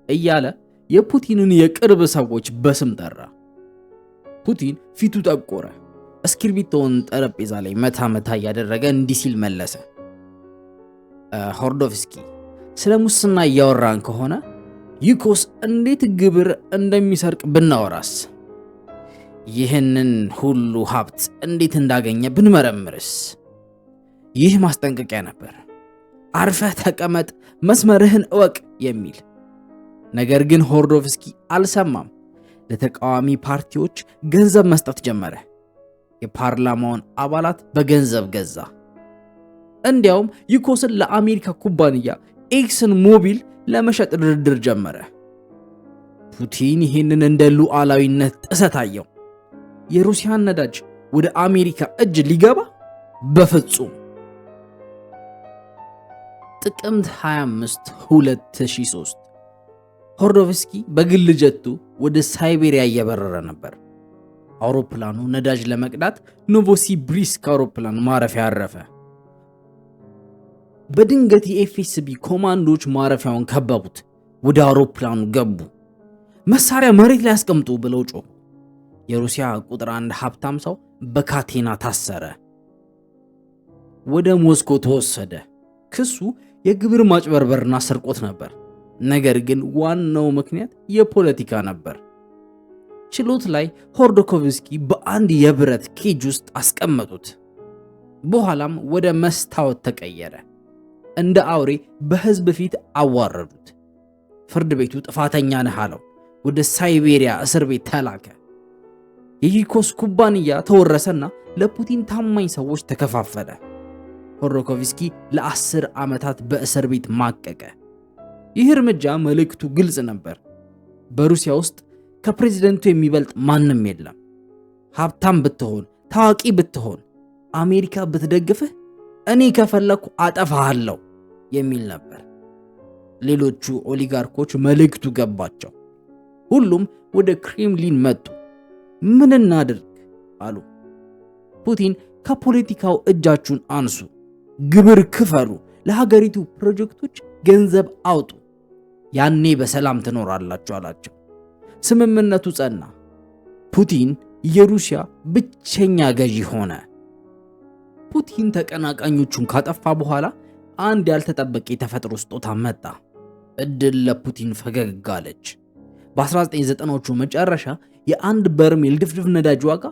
እያለ የፑቲንን የቅርብ ሰዎች በስም ጠራ። ፑቲን ፊቱ ጠቆረ። እስክሪብቶውን ጠረጴዛ ላይ መታ መታ እያደረገ እንዲህ ሲል መለሰ። ሆርዶቭስኪ፣ ስለ ሙስና እያወራን ከሆነ ዩኮስ እንዴት ግብር እንደሚሰርቅ ብናወራስ? ይህንን ሁሉ ሀብት እንዴት እንዳገኘ ብንመረምርስ? ይህ ማስጠንቀቂያ ነበር። አርፈህ ተቀመጥ፣ መስመርህን እወቅ የሚል። ነገር ግን ሆርዶቭስኪ አልሰማም። ለተቃዋሚ ፓርቲዎች ገንዘብ መስጠት ጀመረ። የፓርላማውን አባላት በገንዘብ ገዛ። እንዲያውም ዩኮስን ለአሜሪካ ኩባንያ ኤክሰን ሞቢል ለመሸጥ ድርድር ጀመረ። ፑቲን ይህንን እንደ ሉዓላዊነት ጥሰት አየው። የሩሲያን ነዳጅ ወደ አሜሪካ እጅ ሊገባ በፍጹም። ጥቅምት 25 2003 ሆርዶቭስኪ በግል ጀቱ ወደ ሳይቤሪያ እየበረረ ነበር። አውሮፕላኑ ነዳጅ ለመቅዳት ኖቮሲቢርስክ አውሮፕላን ማረፊያ አረፈ። በድንገት የኤፍኤስቢ ኮማንዶች ማረፊያውን ከበቡት። ወደ አውሮፕላኑ ገቡ። መሳሪያ መሬት ላይ አስቀምጡ ብለው ጮሁ። የሩሲያ ቁጥር 1 ሀብታም ሰው በካቴና ታሰረ። ወደ ሞስኮ ተወሰደ። ክሱ የግብር ማጭበርበርና ስርቆት ነበር። ነገር ግን ዋናው ምክንያት የፖለቲካ ነበር። ችሎት ላይ ሆርዶኮቭስኪ በአንድ የብረት ኬጅ ውስጥ አስቀመጡት። በኋላም ወደ መስታወት ተቀየረ። እንደ አውሬ በህዝብ ፊት አዋረዱት። ፍርድ ቤቱ ጥፋተኛ ነህ አለው። ወደ ሳይቤሪያ እስር ቤት ተላከ። የዩኮስ ኩባንያ ተወረሰና ለፑቲን ታማኝ ሰዎች ተከፋፈለ። ሆርዶኮቭስኪ ለ10 ዓመታት በእስር ቤት ማቀቀ። ይህ እርምጃ መልእክቱ ግልጽ ነበር። በሩሲያ ውስጥ ከፕሬዝደንቱ የሚበልጥ ማንም የለም። ሀብታም ብትሆን፣ ታዋቂ ብትሆን፣ አሜሪካ ብትደግፍህ እኔ ከፈለኩ አጠፋሃለሁ የሚል ነበር። ሌሎቹ ኦሊጋርኮች መልእክቱ ገባቸው። ሁሉም ወደ ክሬምሊን መጡ። ምን እናድርግ አሉ። ፑቲን ከፖለቲካው እጃችሁን አንሱ፣ ግብር ክፈሉ፣ ለሀገሪቱ ፕሮጀክቶች ገንዘብ አውጡ፣ ያኔ በሰላም ትኖራላችሁ አላቸው። ስምምነቱ ጸና። ፑቲን የሩሲያ ብቸኛ ገዢ ሆነ። ፑቲን ተቀናቃኞቹን ካጠፋ በኋላ አንድ ያልተጠበቀ የተፈጥሮ ስጦታ መጣ። እድል ለፑቲን ፈገግ አለች። በ1990ዎቹ መጨረሻ የአንድ በርሜል ድፍድፍ ነዳጅ ዋጋ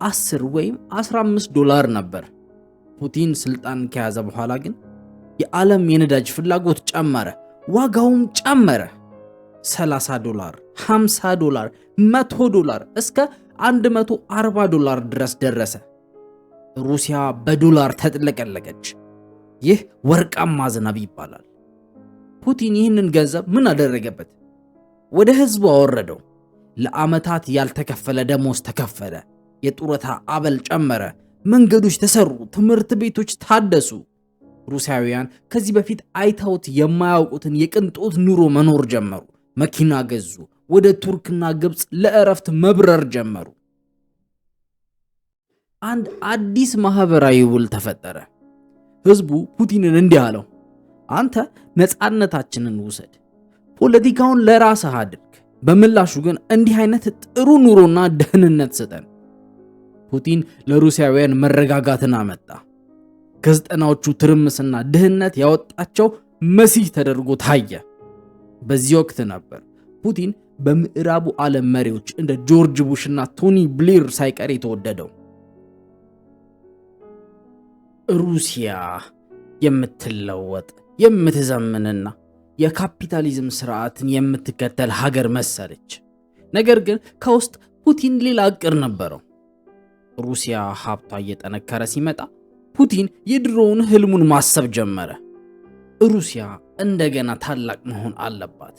10 ወይም 15 ዶላር ነበር። ፑቲን ስልጣን ከያዘ በኋላ ግን የዓለም የነዳጅ ፍላጎት ጨመረ፣ ዋጋውም ጨመረ። 30 ዶላር፣ 50 ዶላር፣ 100 ዶላር እስከ 140 ዶላር ድረስ ደረሰ። ሩሲያ በዶላር ተጥለቀለቀች። ይህ ወርቃማ ዝናብ ይባላል። ፑቲን ይህንን ገንዘብ ምን አደረገበት? ወደ ህዝቡ አወረደው። ለዓመታት ያልተከፈለ ደሞዝ ተከፈለ። የጡረታ አበል ጨመረ። መንገዶች ተሰሩ። ትምህርት ቤቶች ታደሱ። ሩሲያውያን ከዚህ በፊት አይተውት የማያውቁትን የቅንጦት ኑሮ መኖር ጀመሩ። መኪና ገዙ። ወደ ቱርክና ግብፅ ለእረፍት መብረር ጀመሩ። አንድ አዲስ ማህበራዊ ውል ተፈጠረ። ህዝቡ ፑቲንን እንዲህ አለው፣ አንተ ነፃነታችንን ውሰድ፣ ፖለቲካውን ለራስህ አድርግ፣ በምላሹ ግን እንዲህ አይነት ጥሩ ኑሮና ደህንነት ስጠን። ፑቲን ለሩሲያውያን መረጋጋትን አመጣ። ከዘጠናዎቹ ትርምስና ድህነት ያወጣቸው መሲህ ተደርጎ ታየ። በዚህ ወቅት ነበር ፑቲን በምዕራቡ ዓለም መሪዎች እንደ ጆርጅ ቡሽ እና ቶኒ ብሌር ሳይቀር የተወደደው። ሩሲያ የምትለወጥ የምትዘምንና የካፒታሊዝም ስርዓትን የምትከተል ሀገር መሰለች። ነገር ግን ከውስጥ ፑቲን ሌላ እቅድ ነበረው። ሩሲያ ሀብቷ እየጠነከረ ሲመጣ ፑቲን የድሮውን ህልሙን ማሰብ ጀመረ። ሩሲያ እንደገና ታላቅ መሆን አለባት።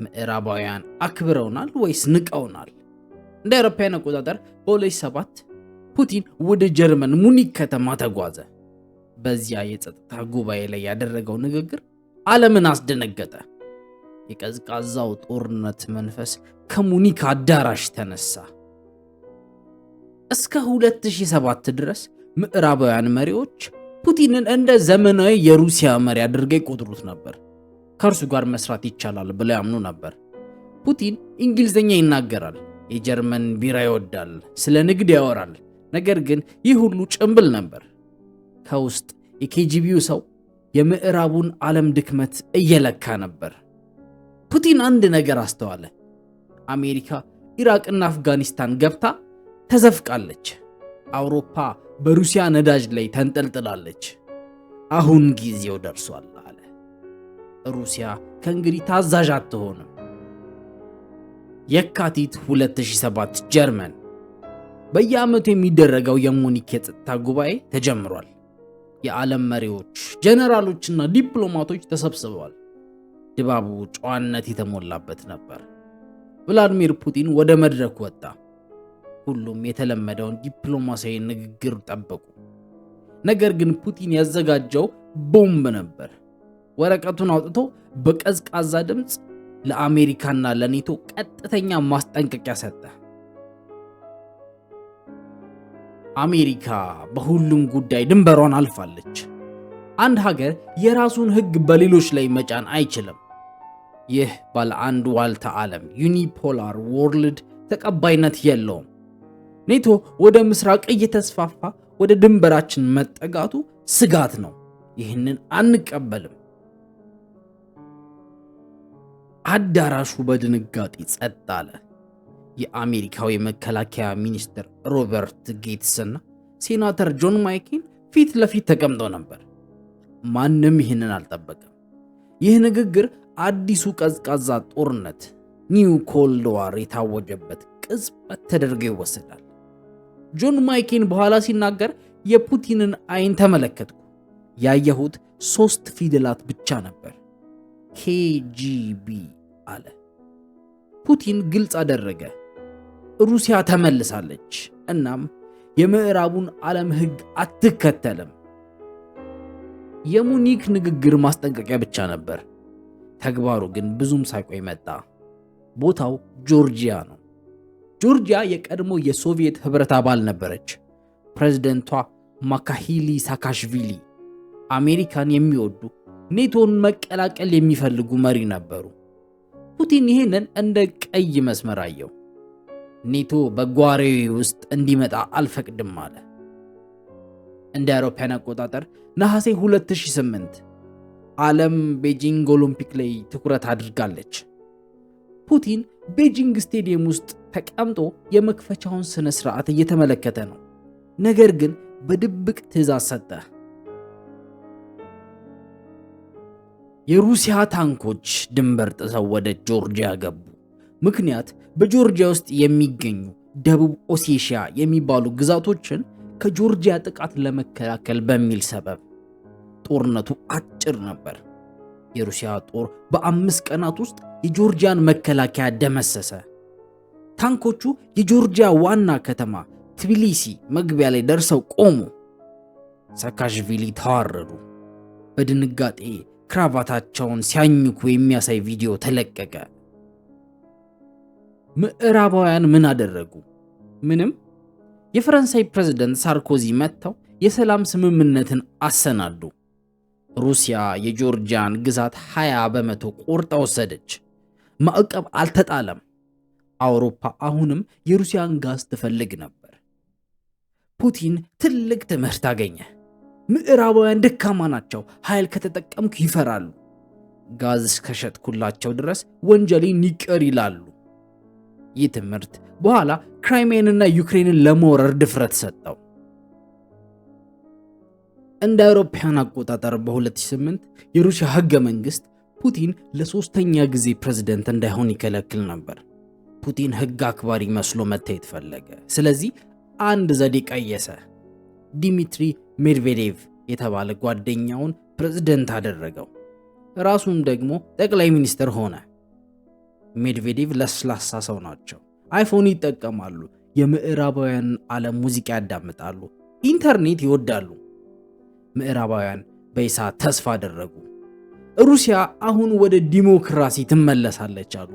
ምዕራባውያን አክብረውናል ወይስ ንቀውናል? እንደ አውሮፓውያን አቆጣጠር በ2007 ፑቲን ወደ ጀርመን ሙኒክ ከተማ ተጓዘ። በዚያ የጸጥታ ጉባኤ ላይ ያደረገው ንግግር ዓለምን አስደነገጠ። የቀዝቃዛው ጦርነት መንፈስ ከሙኒክ አዳራሽ ተነሳ። እስከ 2007 ድረስ ምዕራባውያን መሪዎች ፑቲንን እንደ ዘመናዊ የሩሲያ መሪ አድርገው ይቆጥሩት ነበር። ከእርሱ ጋር መስራት ይቻላል ብለው ያምኑ ነበር። ፑቲን እንግሊዝኛ ይናገራል፣ የጀርመን ቢራ ይወዳል፣ ስለ ንግድ ያወራል። ነገር ግን ይህ ሁሉ ጭምብል ነበር። ከውስጥ የኬጂቢው ሰው የምዕራቡን ዓለም ድክመት እየለካ ነበር። ፑቲን አንድ ነገር አስተዋለ። አሜሪካ ኢራቅና አፍጋኒስታን ገብታ ተዘፍቃለች። አውሮፓ በሩሲያ ነዳጅ ላይ ተንጠልጥላለች። አሁን ጊዜው ደርሷል አለ። ሩሲያ ከእንግዲህ ታዛዥ አትሆንም። የካቲት 2007 ጀርመን። በየዓመቱ የሚደረገው የሙኒክ የጸጥታ ጉባኤ ተጀምሯል። የዓለም መሪዎች፣ ጀነራሎችና ዲፕሎማቶች ተሰብስበዋል። ድባቡ ጨዋነት የተሞላበት ነበር። ቭላዲሚር ፑቲን ወደ መድረኩ ወጣ። ሁሉም የተለመደውን ዲፕሎማሲያዊ ንግግር ጠበቁ። ነገር ግን ፑቲን ያዘጋጀው ቦምብ ነበር። ወረቀቱን አውጥቶ በቀዝቃዛ ድምፅ ለአሜሪካና ለኔቶ ቀጥተኛ ማስጠንቀቂያ ሰጠ። አሜሪካ በሁሉም ጉዳይ ድንበሯን አልፋለች። አንድ ሀገር የራሱን ሕግ በሌሎች ላይ መጫን አይችልም። ይህ ባለ አንድ ዋልታ ዓለም ዩኒፖላር ወርልድ ተቀባይነት የለውም። ኔቶ ወደ ምስራቅ እየተስፋፋ ወደ ድንበራችን መጠጋቱ ስጋት ነው። ይህንን አንቀበልም። አዳራሹ በድንጋጤ ጸጥ አለ። የአሜሪካው የመከላከያ ሚኒስትር ሮበርት ጌትስና ሴናተር ጆን ማይኬን ፊት ለፊት ተቀምጠው ነበር። ማንም ይህንን አልጠበቀም። ይህ ንግግር አዲሱ ቀዝቃዛ ጦርነት ኒው ኮልድ ዋር የታወጀበት ቅጽበት ተደርጎ ይወሰዳል። ጆን ማይኬን በኋላ ሲናገር የፑቲንን አይን ተመለከትኩ። ያየሁት 3 ፊደላት ብቻ ነበር። KGB አለ። ፑቲን ግልጽ አደረገ። ሩሲያ ተመልሳለች። እናም የምዕራቡን ዓለም ሕግ አትከተልም። የሙኒክ ንግግር ማስጠንቀቂያ ብቻ ነበር። ተግባሩ ግን ብዙም ሳይቆይ መጣ። ቦታው ጆርጂያ ነው። ጆርጂያ የቀድሞ የሶቪየት ህብረት አባል ነበረች። ፕሬዝደንቷ ማካሂሊ ሳካሽቪሊ አሜሪካን የሚወዱ ኔቶን መቀላቀል የሚፈልጉ መሪ ነበሩ። ፑቲን ይህንን እንደ ቀይ መስመር አየው። ኔቶ በጓሮዬ ውስጥ እንዲመጣ አልፈቅድም አለ። እንደ አውሮፓውያን አቆጣጠር ነሐሴ 2008 ዓለም ቤጂንግ ኦሎምፒክ ላይ ትኩረት አድርጋለች። ፑቲን ቤጂንግ ስቴዲየም ውስጥ ተቀምጦ የመክፈቻውን ስነ ስርዓት እየተመለከተ ነው። ነገር ግን በድብቅ ትዕዛዝ ሰጠ። የሩሲያ ታንኮች ድንበር ጥሰው ወደ ጆርጂያ ገቡ። ምክንያት በጆርጂያ ውስጥ የሚገኙ ደቡብ ኦሴሺያ የሚባሉ ግዛቶችን ከጆርጂያ ጥቃት ለመከላከል በሚል ሰበብ። ጦርነቱ አጭር ነበር። የሩሲያ ጦር በ5 ቀናት ውስጥ የጆርጂያን መከላከያ ደመሰሰ። ታንኮቹ የጆርጂያ ዋና ከተማ ትቢሊሲ መግቢያ ላይ ደርሰው ቆሙ። ሳካሽቪሊ ተዋረዱ። በድንጋጤ ክራቫታቸውን ሲያኝኩ የሚያሳይ ቪዲዮ ተለቀቀ። ምዕራባውያን ምን አደረጉ? ምንም። የፈረንሳይ ፕሬዝዳንት ሳርኮዚ መጥተው የሰላም ስምምነትን አሰናዱ። ሩሲያ የጆርጂያን ግዛት 20 በመቶ ቆርጣ ወሰደች። ማዕቀብ አልተጣለም። አውሮፓ አሁንም የሩሲያን ጋዝ ትፈልግ ነበር። ፑቲን ትልቅ ትምህርት አገኘ። ምዕራባውያን ደካማ ናቸው፣ ኃይል ከተጠቀምኩ ይፈራሉ። ጋዝ እስከሸጥኩላቸው ድረስ ወንጀሌን ይቅር ይላሉ። ይህ ትምህርት በኋላ ክራይሚያንና ዩክሬንን ለመውረር ድፍረት ሰጠው። እንደ አውሮፓውያን አቆጣጠር በ2008 የሩሲያ ህገ መንግስት ፑቲን ለሶስተኛ ጊዜ ፕሬዝዳንት እንዳይሆን ይከለክል ነበር። ፑቲን ህግ አክባሪ መስሎ መታየት ፈለገ። ስለዚህ አንድ ዘዴ ቀየሰ። ዲሚትሪ ሜድቬዴቭ የተባለ ጓደኛውን ፕሬዝዳንት አደረገው። ራሱም ደግሞ ጠቅላይ ሚኒስትር ሆነ። ሜድቬዴቭ ለስላሳ ሰው ናቸው። አይፎን ይጠቀማሉ። የምዕራባውያን ዓለም ሙዚቃ ያዳምጣሉ። ኢንተርኔት ይወዳሉ። ምዕራባውያን በኢሳት ተስፋ አደረጉ። ሩሲያ አሁን ወደ ዲሞክራሲ ትመለሳለች አሉ።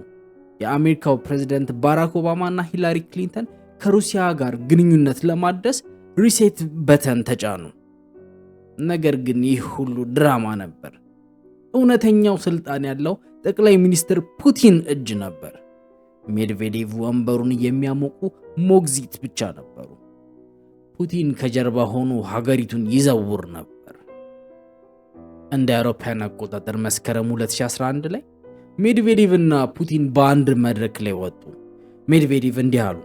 የአሜሪካው ፕሬዝዳንት ባራክ ኦባማ እና ሂላሪ ክሊንተን ከሩሲያ ጋር ግንኙነት ለማድረስ ሪሴት በተን ተጫኑ። ነገር ግን ይህ ሁሉ ድራማ ነበር። እውነተኛው ስልጣን ያለው ጠቅላይ ሚኒስትር ፑቲን እጅ ነበር። ሜድቬዴቭ ወንበሩን የሚያሞቁ ሞግዚት ብቻ ነበሩ። ፑቲን ከጀርባ ሆኖ ሀገሪቱን ይዘውር ነበር። እንደ አውሮፓውያን አቆጣጠር መስከረም 2011 ላይ ሜድቬዴቭ እና ፑቲን በአንድ መድረክ ላይ ወጡ። ሜድቬዴቭ እንዲህ አሉ፣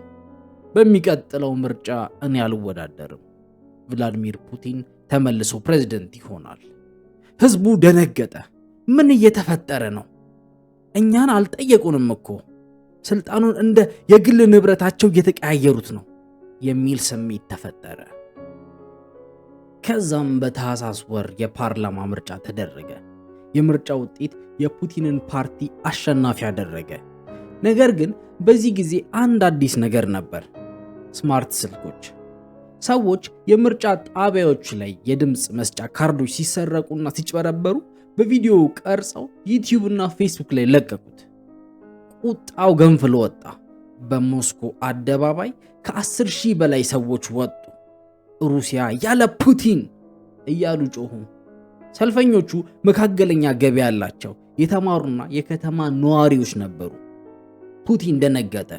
በሚቀጥለው ምርጫ እኔ አልወዳደርም። ቭላዲሚር ፑቲን ተመልሶ ፕሬዝዳንት ይሆናል። ህዝቡ ደነገጠ። ምን እየተፈጠረ ነው? እኛን አልጠየቁንም እኮ፣ ስልጣኑን እንደ የግል ንብረታቸው እየተቀያየሩት ነው የሚል ስሜት ተፈጠረ። ከዛም በታህሳስ ወር የፓርላማ ምርጫ ተደረገ። የምርጫ ውጤት የፑቲንን ፓርቲ አሸናፊ አደረገ። ነገር ግን በዚህ ጊዜ አንድ አዲስ ነገር ነበር። ስማርት ስልኮች። ሰዎች የምርጫ ጣቢያዎች ላይ የድምፅ መስጫ ካርዶች ሲሰረቁና ሲጭበረበሩ በቪዲዮ ቀርጸው ዩቲዩብ እና ፌስቡክ ላይ ለቀቁት። ቁጣው ገንፍሎ ወጣ። በሞስኮ አደባባይ ከ10,000 በላይ ሰዎች ወጡ። ሩሲያ ያለ ፑቲን እያሉ ጮሁ። ሰልፈኞቹ መካከለኛ ገቢ ያላቸው የተማሩና የከተማ ነዋሪዎች ነበሩ። ፑቲን ደነገጠ።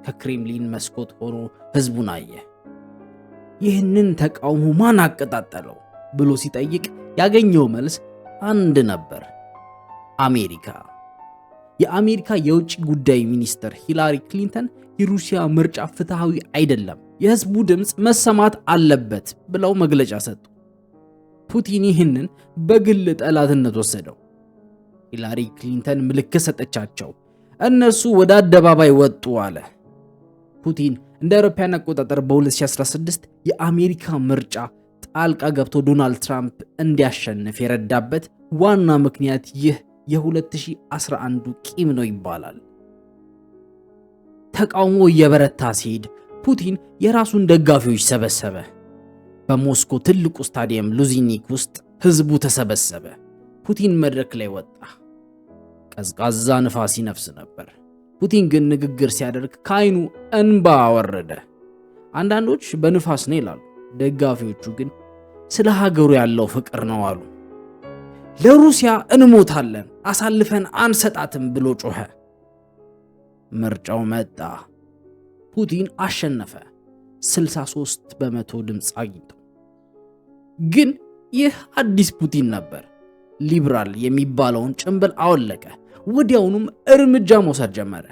ከክሬምሊን መስኮት ሆኖ ህዝቡን አየ። ይህንን ተቃውሞ ማን አቀጣጠለው ብሎ ሲጠይቅ ያገኘው መልስ አንድ ነበር፣ አሜሪካ። የአሜሪካ የውጭ ጉዳይ ሚኒስትር ሂላሪ ክሊንተን የሩሲያ ምርጫ ፍትሃዊ አይደለም፣ የህዝቡ ድምፅ መሰማት አለበት ብለው መግለጫ ሰጡ። ፑቲን ይህንን በግል ጠላትነት ወሰደው። ሂላሪ ክሊንተን ምልክት ሰጠቻቸው፣ እነሱ ወደ አደባባይ ወጡ አለ። ፑቲን እንደ አውሮፓውያን አቆጣጠር በ2016 የአሜሪካ ምርጫ ጣልቃ ገብቶ ዶናልድ ትራምፕ እንዲያሸንፍ የረዳበት ዋና ምክንያት ይህ የ2011 ቂም ነው ይባላል። ተቃውሞ እየበረታ ሲሄድ ፑቲን የራሱን ደጋፊዎች ሰበሰበ። በሞስኮ ትልቁ ስታዲየም ሉዝኒክ ውስጥ ህዝቡ ተሰበሰበ። ፑቲን መድረክ ላይ ወጣ። ቀዝቃዛ ንፋስ ይነፍስ ነበር። ፑቲን ግን ንግግር ሲያደርግ ከዓይኑ እንባ ወረደ። አንዳንዶች በንፋስ ነው ይላሉ፣ ደጋፊዎቹ ግን ስለ ሀገሩ ያለው ፍቅር ነው አሉ። ለሩሲያ እንሞታለን፣ አሳልፈን አንሰጣትም ብሎ ጮኸ። ምርጫው መጣ። ፑቲን አሸነፈ፣ 63% ድምፅ አግኝቶ። ግን ይህ አዲስ ፑቲን ነበር። ሊብራል የሚባለውን ጭንብል አወለቀ። ወዲያውኑም እርምጃ መውሰድ ጀመረ።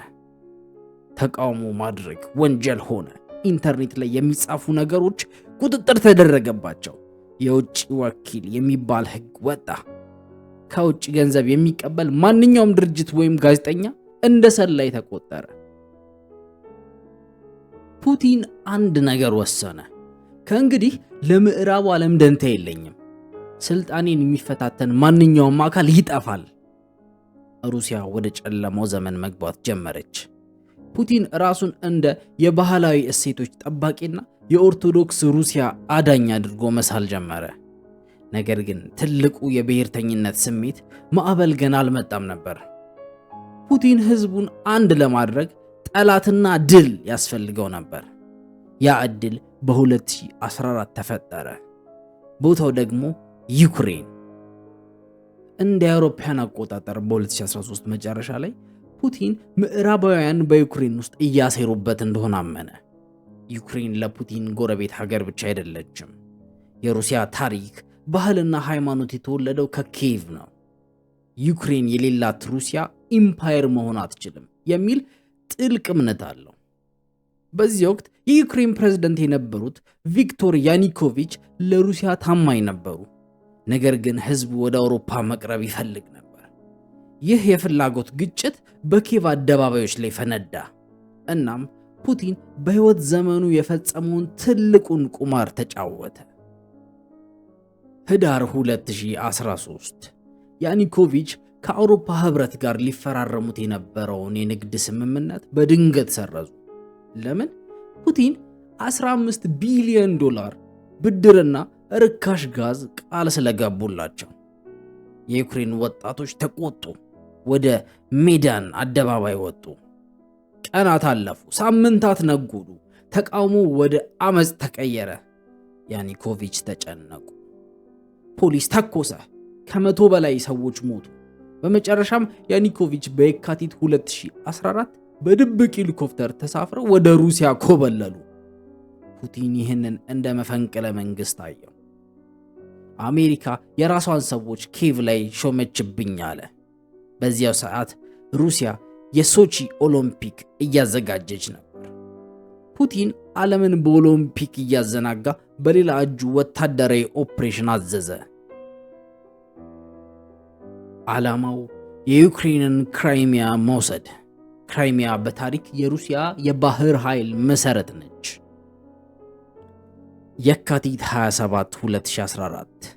ተቃውሞ ማድረግ ወንጀል ሆነ። ኢንተርኔት ላይ የሚጻፉ ነገሮች ቁጥጥር ተደረገባቸው። የውጭ ወኪል የሚባል ህግ ወጣ። ከውጭ ገንዘብ የሚቀበል ማንኛውም ድርጅት ወይም ጋዜጠኛ እንደ ሰላይ ተቆጠረ። ፑቲን አንድ ነገር ወሰነ። ከእንግዲህ ለምዕራቡ ዓለም ደንታ የለኝም። ስልጣኔን የሚፈታተን ማንኛውም አካል ይጠፋል። ሩሲያ ወደ ጨለማው ዘመን መግባት ጀመረች። ፑቲን ራሱን እንደ የባህላዊ እሴቶች ጠባቂና የኦርቶዶክስ ሩሲያ አዳኝ አድርጎ መሳል ጀመረ። ነገር ግን ትልቁ የብሔርተኝነት ስሜት ማዕበል ገና አልመጣም ነበር። ፑቲን ህዝቡን አንድ ለማድረግ ጠላትና ድል ያስፈልገው ነበር። ያ ዕድል በ2014 ተፈጠረ። ቦታው ደግሞ ዩክሬን። እንደ አውሮፓውያን አቆጣጠር በ2013 መጨረሻ ላይ ፑቲን ምዕራባውያን በዩክሬን ውስጥ እያሴሩበት እንደሆነ አመነ። ዩክሬን ለፑቲን ጎረቤት ሀገር ብቻ አይደለችም። የሩሲያ ታሪክ፣ ባህልና ሃይማኖት የተወለደው ከኪየቭ ነው። ዩክሬን የሌላት ሩሲያ ኢምፓየር መሆን አትችልም የሚል ጥልቅ እምነት አለው። በዚህ ወቅት የዩክሬን ፕሬዝዳንት የነበሩት ቪክቶር ያኒኮቪች ለሩሲያ ታማኝ ነበሩ። ነገር ግን ህዝቡ ወደ አውሮፓ መቅረብ ይፈልግ ነበር። ይህ የፍላጎት ግጭት በኪየቭ አደባባዮች ላይ ፈነዳ። እናም ፑቲን በህይወት ዘመኑ የፈጸመውን ትልቁን ቁማር ተጫወተ። ህዳር 2013 ያኒኮቪች ከአውሮፓ ህብረት ጋር ሊፈራረሙት የነበረውን የንግድ ስምምነት በድንገት ሰረዙ። ለምን? ፑቲን $15 ቢሊዮን ብድርና ርካሽ ጋዝ ቃል ስለገቡላቸው። የዩክሬን ወጣቶች ተቆጡ፣ ወደ ሜዳን አደባባይ ወጡ። ቀናት አለፉ፣ ሳምንታት ነጎዱ። ተቃውሞ ወደ አመጽ ተቀየረ። ያኒኮቪች ተጨነቁ። ፖሊስ ተኮሰ። ከ100 በላይ ሰዎች ሞቱ። በመጨረሻም ያኒኮቪች በየካቲት 2014 በድብቅ ሄሊኮፕተር ተሳፍረው ወደ ሩሲያ ኮበለሉ። ፑቲን ይህንን እንደ መፈንቅለ መንግስት አየው። አሜሪካ የራሷን ሰዎች ኪየቭ ላይ ሾመችብኝ አለ። በዚያው ሰዓት ሩሲያ የሶቺ ኦሎምፒክ እያዘጋጀች ነበር። ፑቲን ዓለምን በኦሎምፒክ እያዘናጋ በሌላ እጁ ወታደራዊ ኦፕሬሽን አዘዘ። ዓላማው የዩክሬንን ክራይሚያ መውሰድ። ክራይሚያ በታሪክ የሩሲያ የባህር ኃይል መሰረት ነች። የካቲት 27 2014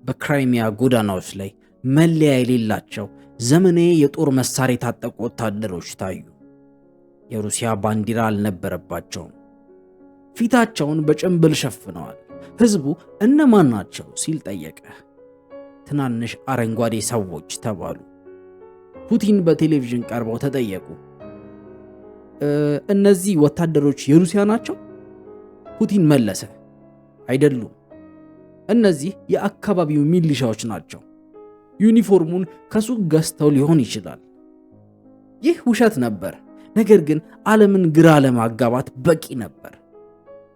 በክራይሚያ ጎዳናዎች ላይ መለያ የሌላቸው ዘመናዊ የጦር መሳሪያ የታጠቁ ወታደሮች ታዩ። የሩሲያ ባንዲራ አልነበረባቸውም። ፊታቸውን በጭንብል ሸፍነዋል። ህዝቡ እነማን ናቸው ሲል ጠየቀ። ትናንሽ አረንጓዴ ሰዎች ተባሉ። ፑቲን በቴሌቪዥን ቀርበው ተጠየቁ፣ እነዚህ ወታደሮች የሩሲያ ናቸው? ፑቲን መለሰ፣ አይደሉም፣ እነዚህ የአካባቢው ሚሊሻዎች ናቸው። ዩኒፎርሙን ከሱቅ ገዝተው ሊሆን ይችላል። ይህ ውሸት ነበር፣ ነገር ግን ዓለምን ግራ ለማጋባት በቂ ነበር።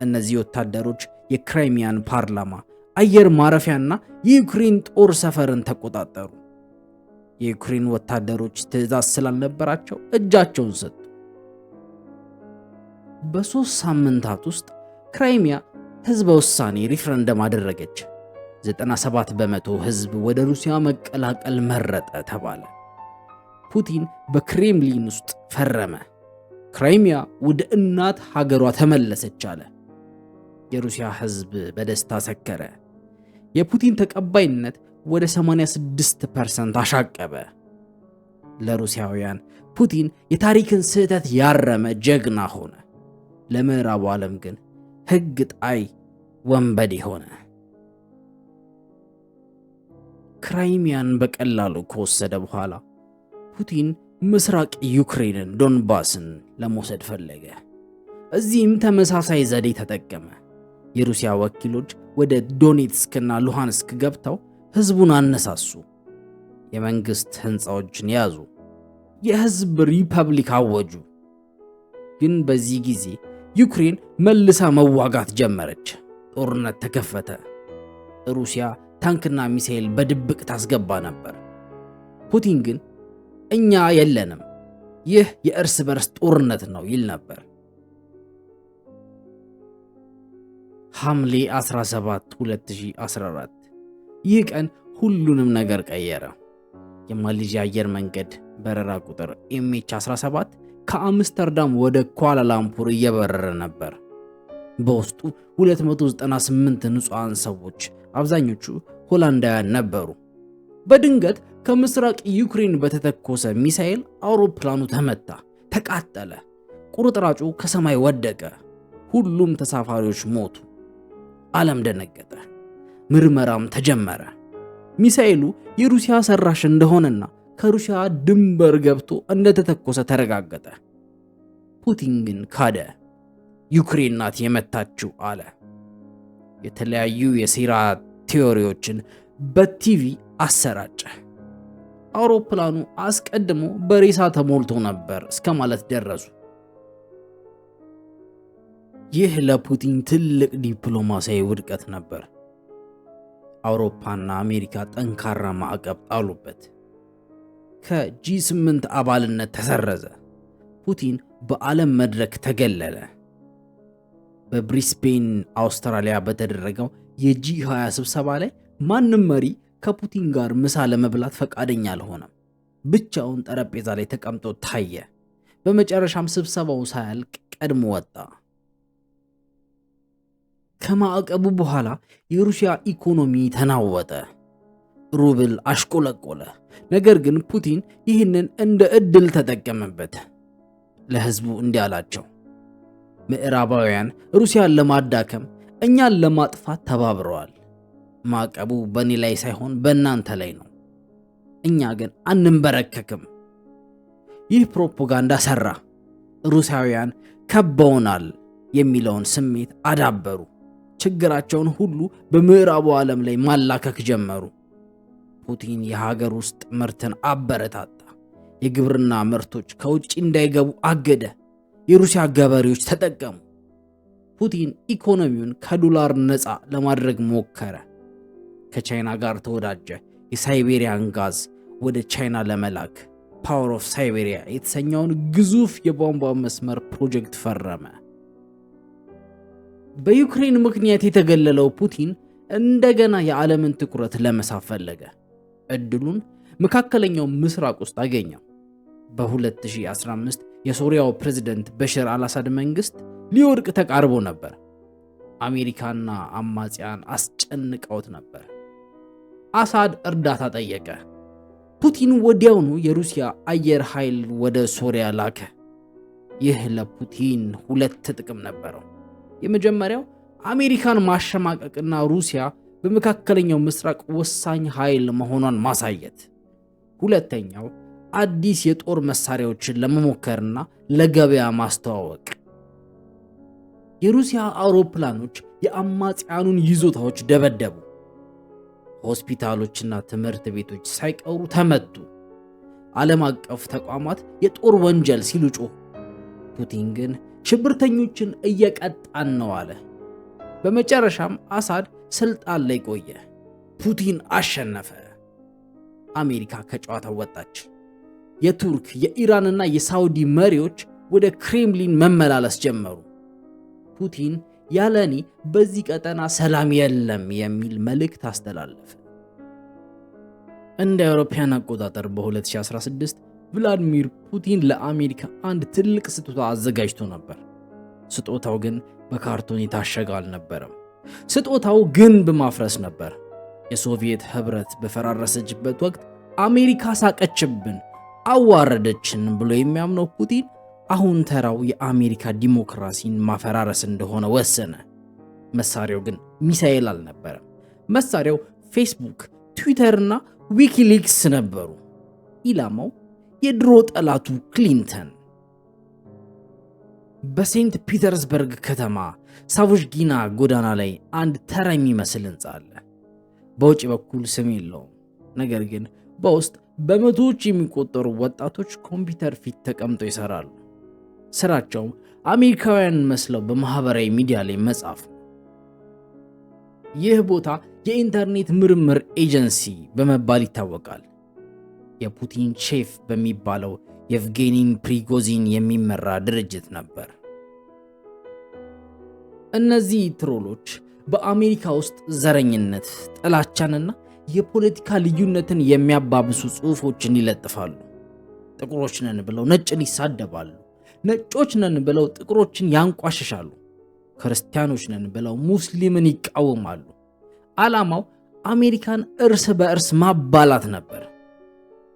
እነዚህ ወታደሮች የክራይሚያን ፓርላማ፣ አየር ማረፊያና የዩክሬን ጦር ሰፈርን ተቆጣጠሩ። የዩክሬን ወታደሮች ትዕዛዝ ስላልነበራቸው እጃቸውን ሰጡ። በ3 ሳምንታት ውስጥ ክራይሚያ ህዝበ ውሳኔ ሪፍረንደም አደረገች። 97% ህዝብ ወደ ሩሲያ መቀላቀል መረጠ ተባለ። ፑቲን በክሬምሊን ውስጥ ፈረመ። ክራይሚያ ወደ እናት ሀገሯ ተመለሰች አለ። የሩሲያ ህዝብ በደስታ ሰከረ። የፑቲን ተቀባይነት ወደ 86% አሻቀበ። ለሩሲያውያን ፑቲን የታሪክን ስህተት ያረመ ጀግና ሆነ። ለምዕራቡ ዓለም ግን ሕግ ጣይ ወንበዴ ሆነ። ክራይሚያን በቀላሉ ከወሰደ በኋላ ፑቲን ምስራቅ ዩክሬንን ዶንባስን ለመውሰድ ፈለገ። እዚህም ተመሳሳይ ዘዴ ተጠቀመ። የሩሲያ ወኪሎች ወደ ዶኔትስክና ሉሃንስክ ገብተው ሕዝቡን አነሳሱ። የመንግሥት ሕንፃዎችን ያዙ። የሕዝብ ሪፐብሊክ አወጁ። ግን በዚህ ጊዜ ዩክሬን መልሳ መዋጋት ጀመረች። ጦርነት ተከፈተ። ሩሲያ ታንክና ሚሳኤል በድብቅ ታስገባ ነበር። ፑቲን ግን እኛ የለንም፣ ይህ የእርስ በርስ ጦርነት ነው ይል ነበር። ሐምሌ 17 2014 ይህ ቀን ሁሉንም ነገር ቀየረ። የማሌዥያ አየር መንገድ በረራ ቁጥር MH17 ከአምስተርዳም ወደ ኳላላምፑር እየበረረ ነበር። በውስጡ 298 ንጹሃን ሰዎች፣ አብዛኞቹ ሆላንዳውያን ነበሩ። በድንገት ከምስራቅ ዩክሬን በተተኮሰ ሚሳኤል አውሮፕላኑ ተመታ፣ ተቃጠለ። ቁርጥራጩ ከሰማይ ወደቀ። ሁሉም ተሳፋሪዎች ሞቱ። ዓለም ደነገጠ። ምርመራም ተጀመረ። ሚሳኤሉ የሩሲያ ሰራሽ እንደሆነና ከሩሲያ ድንበር ገብቶ እንደተተኮሰ ተረጋገጠ። ፑቲን ግን ካደ። ዩክሬን ናት የመታችው አለ። የተለያዩ የሴራ ቲዮሪዎችን በቲቪ አሰራጨ። አውሮፕላኑ አስቀድሞ በሬሳ ተሞልቶ ነበር እስከ ማለት ደረሱ። ይህ ለፑቲን ትልቅ ዲፕሎማሲያዊ ውድቀት ነበር። አውሮፓና አሜሪካ ጠንካራ ማዕቀብ ጣሉበት። ከጂ8 አባልነት ተሰረዘ። ፑቲን በዓለም መድረክ ተገለለ። በብሪስቤን አውስትራሊያ በተደረገው የጂ20 ስብሰባ ላይ ማንም መሪ ከፑቲን ጋር ምሳ ለመብላት ፈቃደኛ አልሆነም። ብቻውን ጠረጴዛ ላይ ተቀምጦ ታየ። በመጨረሻም ስብሰባው ሳያልቅ ቀድሞ ወጣ። ከማዕቀቡ በኋላ የሩሲያ ኢኮኖሚ ተናወጠ። ሩብል አሽቆለቆለ። ነገር ግን ፑቲን ይህንን እንደ ዕድል ተጠቀመበት። ለሕዝቡ እንዲህ አላቸው፣ ምዕራባውያን ሩሲያን ለማዳከም እኛን ለማጥፋት ተባብረዋል። ማዕቀቡ በእኔ ላይ ሳይሆን በእናንተ ላይ ነው። እኛ ግን አንንበረከክም። ይህ ፕሮፓጋንዳ ሰራ። ሩሲያውያን ከበውናል የሚለውን ስሜት አዳበሩ። ችግራቸውን ሁሉ በምዕራቡ ዓለም ላይ ማላከክ ጀመሩ። ፑቲን የሀገር ውስጥ ምርትን አበረታታ። የግብርና ምርቶች ከውጭ እንዳይገቡ አገደ። የሩሲያ ገበሬዎች ተጠቀሙ። ፑቲን ኢኮኖሚውን ከዶላር ነፃ ለማድረግ ሞከረ። ከቻይና ጋር ተወዳጀ። የሳይቤሪያን ጋዝ ወደ ቻይና ለመላክ ፓወር ኦፍ ሳይቤሪያ የተሰኘውን ግዙፍ የቧንቧ መስመር ፕሮጀክት ፈረመ። በዩክሬን ምክንያት የተገለለው ፑቲን እንደገና የዓለምን ትኩረት ለመሳብ ፈለገ። እድሉን መካከለኛው ምስራቅ ውስጥ አገኘው። በ2015 የሶሪያው ፕሬዝዳንት በሽር አልአሳድ መንግስት ሊወድቅ ተቃርቦ ነበር። አሜሪካና አማጽያን አስጨንቀውት ነበር። አሳድ እርዳታ ጠየቀ። ፑቲን ወዲያውኑ የሩሲያ አየር ኃይል ወደ ሶሪያ ላከ። ይህ ለፑቲን ሁለት ጥቅም ነበረው። የመጀመሪያው አሜሪካን ማሸማቀቅና ሩሲያ በመካከለኛው ምስራቅ ወሳኝ ኃይል መሆኗን ማሳየት። ሁለተኛው አዲስ የጦር መሳሪያዎችን ለመሞከርና ለገበያ ማስተዋወቅ። የሩሲያ አውሮፕላኖች የአማጽያኑን ይዞታዎች ደበደቡ። ሆስፒታሎችና ትምህርት ቤቶች ሳይቀሩ ተመቱ። ዓለም አቀፍ ተቋማት የጦር ወንጀል ሲሉ ጮሁ። ፑቲን ግን ሽብርተኞችን እየቀጣን ነው አለ። በመጨረሻም አሳድ ስልጣን ላይ ቆየ። ፑቲን አሸነፈ። አሜሪካ ከጨዋታው ወጣች። የቱርክ የኢራንና የሳውዲ መሪዎች ወደ ክሬምሊን መመላለስ ጀመሩ። ፑቲን ያለኔ በዚህ ቀጠና ሰላም የለም የሚል መልእክት አስተላለፈ። እንደ አውሮፓውያን አቆጣጠር በ2016 ቭላዲሚር ፑቲን ለአሜሪካ አንድ ትልቅ ስጦታ አዘጋጅቶ ነበር። ስጦታው ግን በካርቶን የታሸገ አልነበረም። ስጦታው ግንብ ማፍረስ ነበር። የሶቪየት ህብረት በፈራረሰችበት ወቅት አሜሪካ ሳቀችብን፣ አዋረደችን ብሎ የሚያምነው ፑቲን አሁን ተራው የአሜሪካ ዲሞክራሲን ማፈራረስ እንደሆነ ወሰነ። መሳሪያው ግን ሚሳኤል አልነበረም። መሳሪያው ፌስቡክ፣ ትዊተር እና ዊኪሊክስ ነበሩ። ኢላማው የድሮ ጠላቱ ክሊንተን። በሴንት ፒተርስበርግ ከተማ ሳቮጅጊና ጎዳና ላይ አንድ ተራ የሚመስል ህንፃ አለ። በውጭ በኩል ስም የለውም፣ ነገር ግን በውስጥ በመቶዎች የሚቆጠሩ ወጣቶች ኮምፒውተር ፊት ተቀምጠው ይሰራሉ። ስራቸውም አሜሪካውያን መስለው በማህበራዊ ሚዲያ ላይ መጻፍ ነው። ይህ ቦታ የኢንተርኔት ምርምር ኤጀንሲ በመባል ይታወቃል። የፑቲን ቼፍ በሚባለው የቭጌኒን ፕሪጎዚን የሚመራ ድርጅት ነበር። እነዚህ ትሮሎች በአሜሪካ ውስጥ ዘረኝነት፣ ጥላቻንና የፖለቲካ ልዩነትን የሚያባብሱ ጽሑፎችን ይለጥፋሉ። ጥቁሮች ነን ብለው ነጭን ይሳደባሉ። ነጮች ነን ብለው ጥቁሮችን ያንቋሽሻሉ። ክርስቲያኖች ነን ብለው ሙስሊምን ይቃወማሉ። ዓላማው አሜሪካን እርስ በእርስ ማባላት ነበር።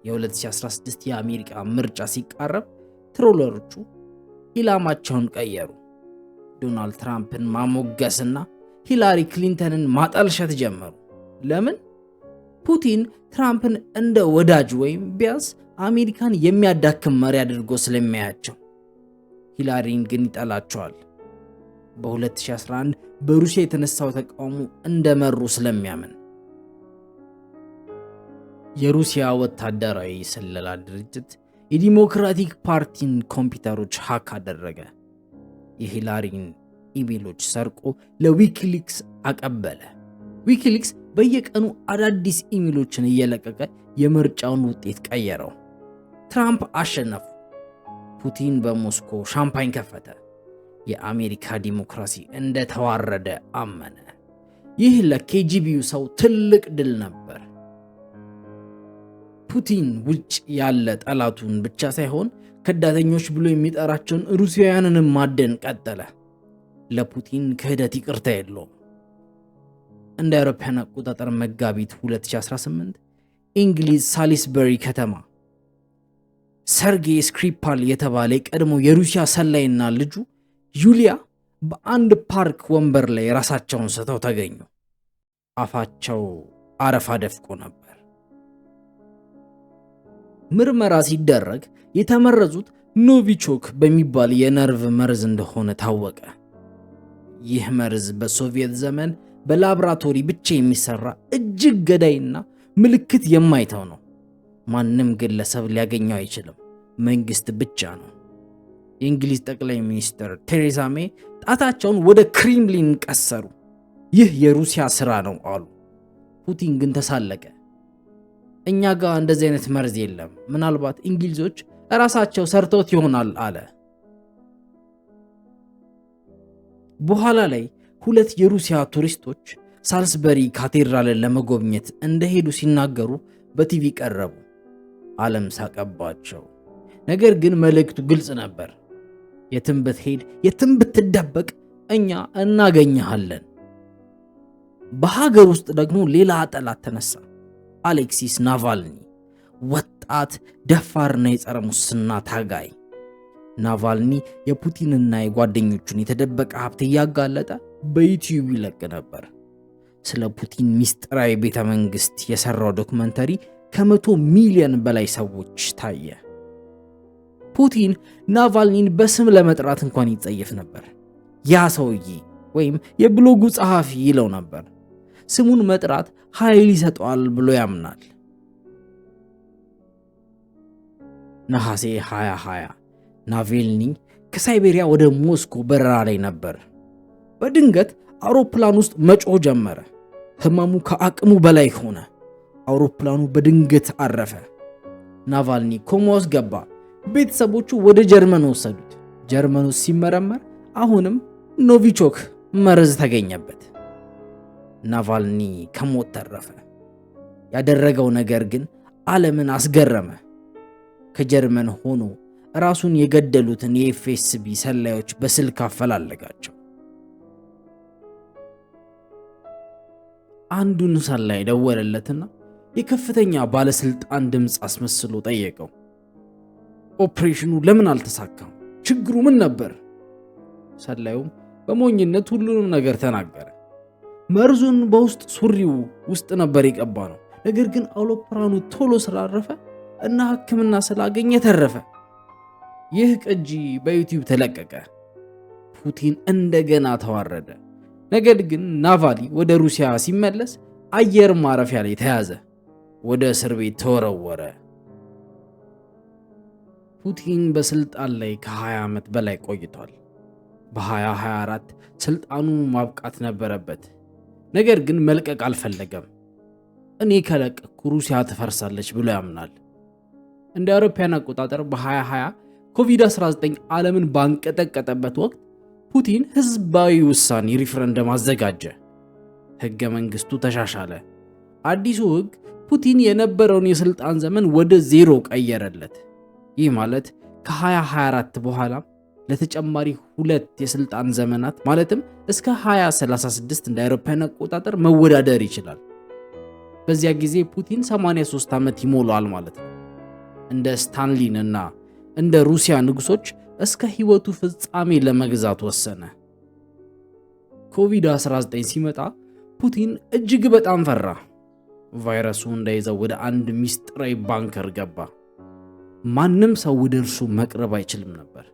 የ2016 የአሜሪካ ምርጫ ሲቃረብ ትሮለሮቹ ኢላማቸውን ቀየሩ። ዶናልድ ትራምፕን ማሞገስና ሂላሪ ክሊንተንን ማጠልሸት ጀመሩ። ለምን? ፑቲን ትራምፕን እንደ ወዳጅ ወይም ቢያንስ አሜሪካን የሚያዳክም መሪ አድርጎ ስለሚያያቸው፣ ሂላሪን ግን ይጠላቸዋል። በ2011 በሩሲያ የተነሳው ተቃውሞ እንደመሩ ስለሚያምን። የሩሲያ ወታደራዊ ስለላ ድርጅት የዲሞክራቲክ ፓርቲን ኮምፒውተሮች ሃክ አደረገ። የሂላሪን ኢሜሎች ሰርቆ ለዊኪሊክስ አቀበለ። ዊኪሊክስ በየቀኑ አዳዲስ ኢሜሎችን እየለቀቀ የምርጫውን ውጤት ቀየረው። ትራምፕ አሸነፉ። ፑቲን በሞስኮ ሻምፓኝ ከፈተ። የአሜሪካ ዲሞክራሲ እንደተዋረደ አመነ። ይህ ለኬጂቢው ሰው ትልቅ ድል ነበር። ፑቲን ውጭ ያለ ጠላቱን ብቻ ሳይሆን ከዳተኞች ብሎ የሚጠራቸውን ሩሲያውያንንም ማደን ቀጠለ። ለፑቲን ክህደት ይቅርታ የለውም። እንደ አውሮፓውያን አቆጣጠር መጋቢት 2018 እንግሊዝ ሳሊስበሪ ከተማ ሰርጌይ ስክሪፓል የተባለ የቀድሞ የሩሲያ ሰላይና ልጁ ዩሊያ በአንድ ፓርክ ወንበር ላይ ራሳቸውን ስተው ተገኙ። አፋቸው አረፋ ደፍቆ ነበር። ምርመራ ሲደረግ የተመረዙት ኖቪቾክ በሚባል የነርቭ መርዝ እንደሆነ ታወቀ። ይህ መርዝ በሶቪየት ዘመን በላብራቶሪ ብቻ የሚሰራ እጅግ ገዳይና ምልክት የማይተው ነው። ማንም ግለሰብ ሊያገኘው አይችልም፣ መንግስት ብቻ ነው። የእንግሊዝ ጠቅላይ ሚኒስትር ቴሬዛ ሜይ ጣታቸውን ወደ ክሬምሊን ቀሰሩ። ይህ የሩሲያ ስራ ነው አሉ። ፑቲን ግን ተሳለቀ። እኛ ጋር እንደዚህ አይነት መርዝ የለም፣ ምናልባት እንግሊዞች ራሳቸው ሰርተውት ይሆናል አለ። በኋላ ላይ ሁለት የሩሲያ ቱሪስቶች ሳልስበሪ ካቴድራልን ለመጎብኘት እንደሄዱ ሲናገሩ በቲቪ ቀረቡ። ዓለም ሳቀባቸው። ነገር ግን መልእክቱ ግልጽ ነበር። የትም ብትሄድ፣ የትም ብትደበቅ እኛ እናገኘሃለን። በሀገር ውስጥ ደግሞ ሌላ ጠላት ተነሳ። አሌክሲስ ናቫልኒ፣ ወጣት ደፋርና የጸረ ሙስና ታጋይ። ናቫልኒ የፑቲንና የጓደኞቹን የተደበቀ ሀብት እያጋለጠ በዩቲዩብ ይለቅ ነበር። ስለ ፑቲን ሚስጥራዊ ቤተ መንግስት የሰራው ዶክመንተሪ ከ100 ሚሊዮን በላይ ሰዎች ታየ። ፑቲን ናቫልኒን በስም ለመጥራት እንኳን ይጸየፍ ነበር። ያ ሰውዬ ወይም የብሎጉ ጸሐፊ ይለው ነበር። ስሙን መጥራት ኃይል ይሰጠዋል ብሎ ያምናል። ነሐሴ 2020 ናቫልኒ ከሳይቤሪያ ወደ ሞስኮ በረራ ላይ ነበር። በድንገት አውሮፕላን ውስጥ መጮህ ጀመረ። ህመሙ ከአቅሙ በላይ ሆነ። አውሮፕላኑ በድንገት አረፈ። ናቫልኒ ኮማ ውስጥ ገባ። ቤተሰቦቹ ወደ ጀርመን ወሰዱት። ጀርመን ውስጥ ሲመረመር አሁንም ኖቪቾክ መርዝ ተገኘበት። ናቫልኒ ከሞት ተረፈ። ያደረገው ነገር ግን ዓለምን አስገረመ። ከጀርመን ሆኖ ራሱን የገደሉትን የኤፍኤስቢ ሰላዮች በስልክ አፈላለጋቸው። አንዱን ሰላይ ደወለለትና የከፍተኛ ባለስልጣን ድምፅ አስመስሎ ጠየቀው። ኦፕሬሽኑ ለምን አልተሳካም? ችግሩ ምን ነበር? ሰላዩም በሞኝነት ሁሉንም ነገር ተናገረ። መርዙን በውስጥ ሱሪው ውስጥ ነበር የቀባ ነው። ነገር ግን አውሮፕላኑ ቶሎ ስላረፈ እና ሕክምና ስላገኘ ተረፈ። ይህ ቅጂ በዩቲዩብ ተለቀቀ። ፑቲን እንደገና ተዋረደ። ነገር ግን ናቫሊ ወደ ሩሲያ ሲመለስ አየር ማረፊያ ላይ ተያዘ፣ ወደ እስር ቤት ተወረወረ። ፑቲን በስልጣን ላይ ከ20 ዓመት በላይ ቆይቷል። በ2024 ስልጣኑ ማብቃት ነበረበት። ነገር ግን መልቀቅ አልፈለገም። እኔ ከለቀኩ ሩሲያ ትፈርሳለች ብሎ ያምናል። እንደ አውሮፓውያን አቆጣጠር በ2020 ኮቪድ-19 ዓለምን ባንቀጠቀጠበት ወቅት ፑቲን ህዝባዊ ውሳኔ ሪፍረንደም አዘጋጀ። ህገ መንግስቱ ተሻሻለ። አዲሱ ህግ ፑቲን የነበረውን የስልጣን ዘመን ወደ 0 ቀየረለት። ይህ ማለት ከ2024 በኋላ ለተጨማሪ 2 የስልጣን ዘመናት ማለትም እስከ 2036 እንደ አውሮፓውያን አቆጣጠር መወዳደር ይችላል። በዚያ ጊዜ ፑቲን 83 ዓመት ይሞላል ማለት ነው። እንደ ስታሊን እና እንደ ሩሲያ ንጉሶች እስከ ህይወቱ ፍጻሜ ለመግዛት ወሰነ። ኮቪድ-19 ሲመጣ ፑቲን እጅግ በጣም ፈራ። ቫይረሱ እንዳይዘው ወደ አንድ ሚስጥራዊ ባንከር ገባ። ማንም ሰው ወደ እርሱ መቅረብ አይችልም ነበር።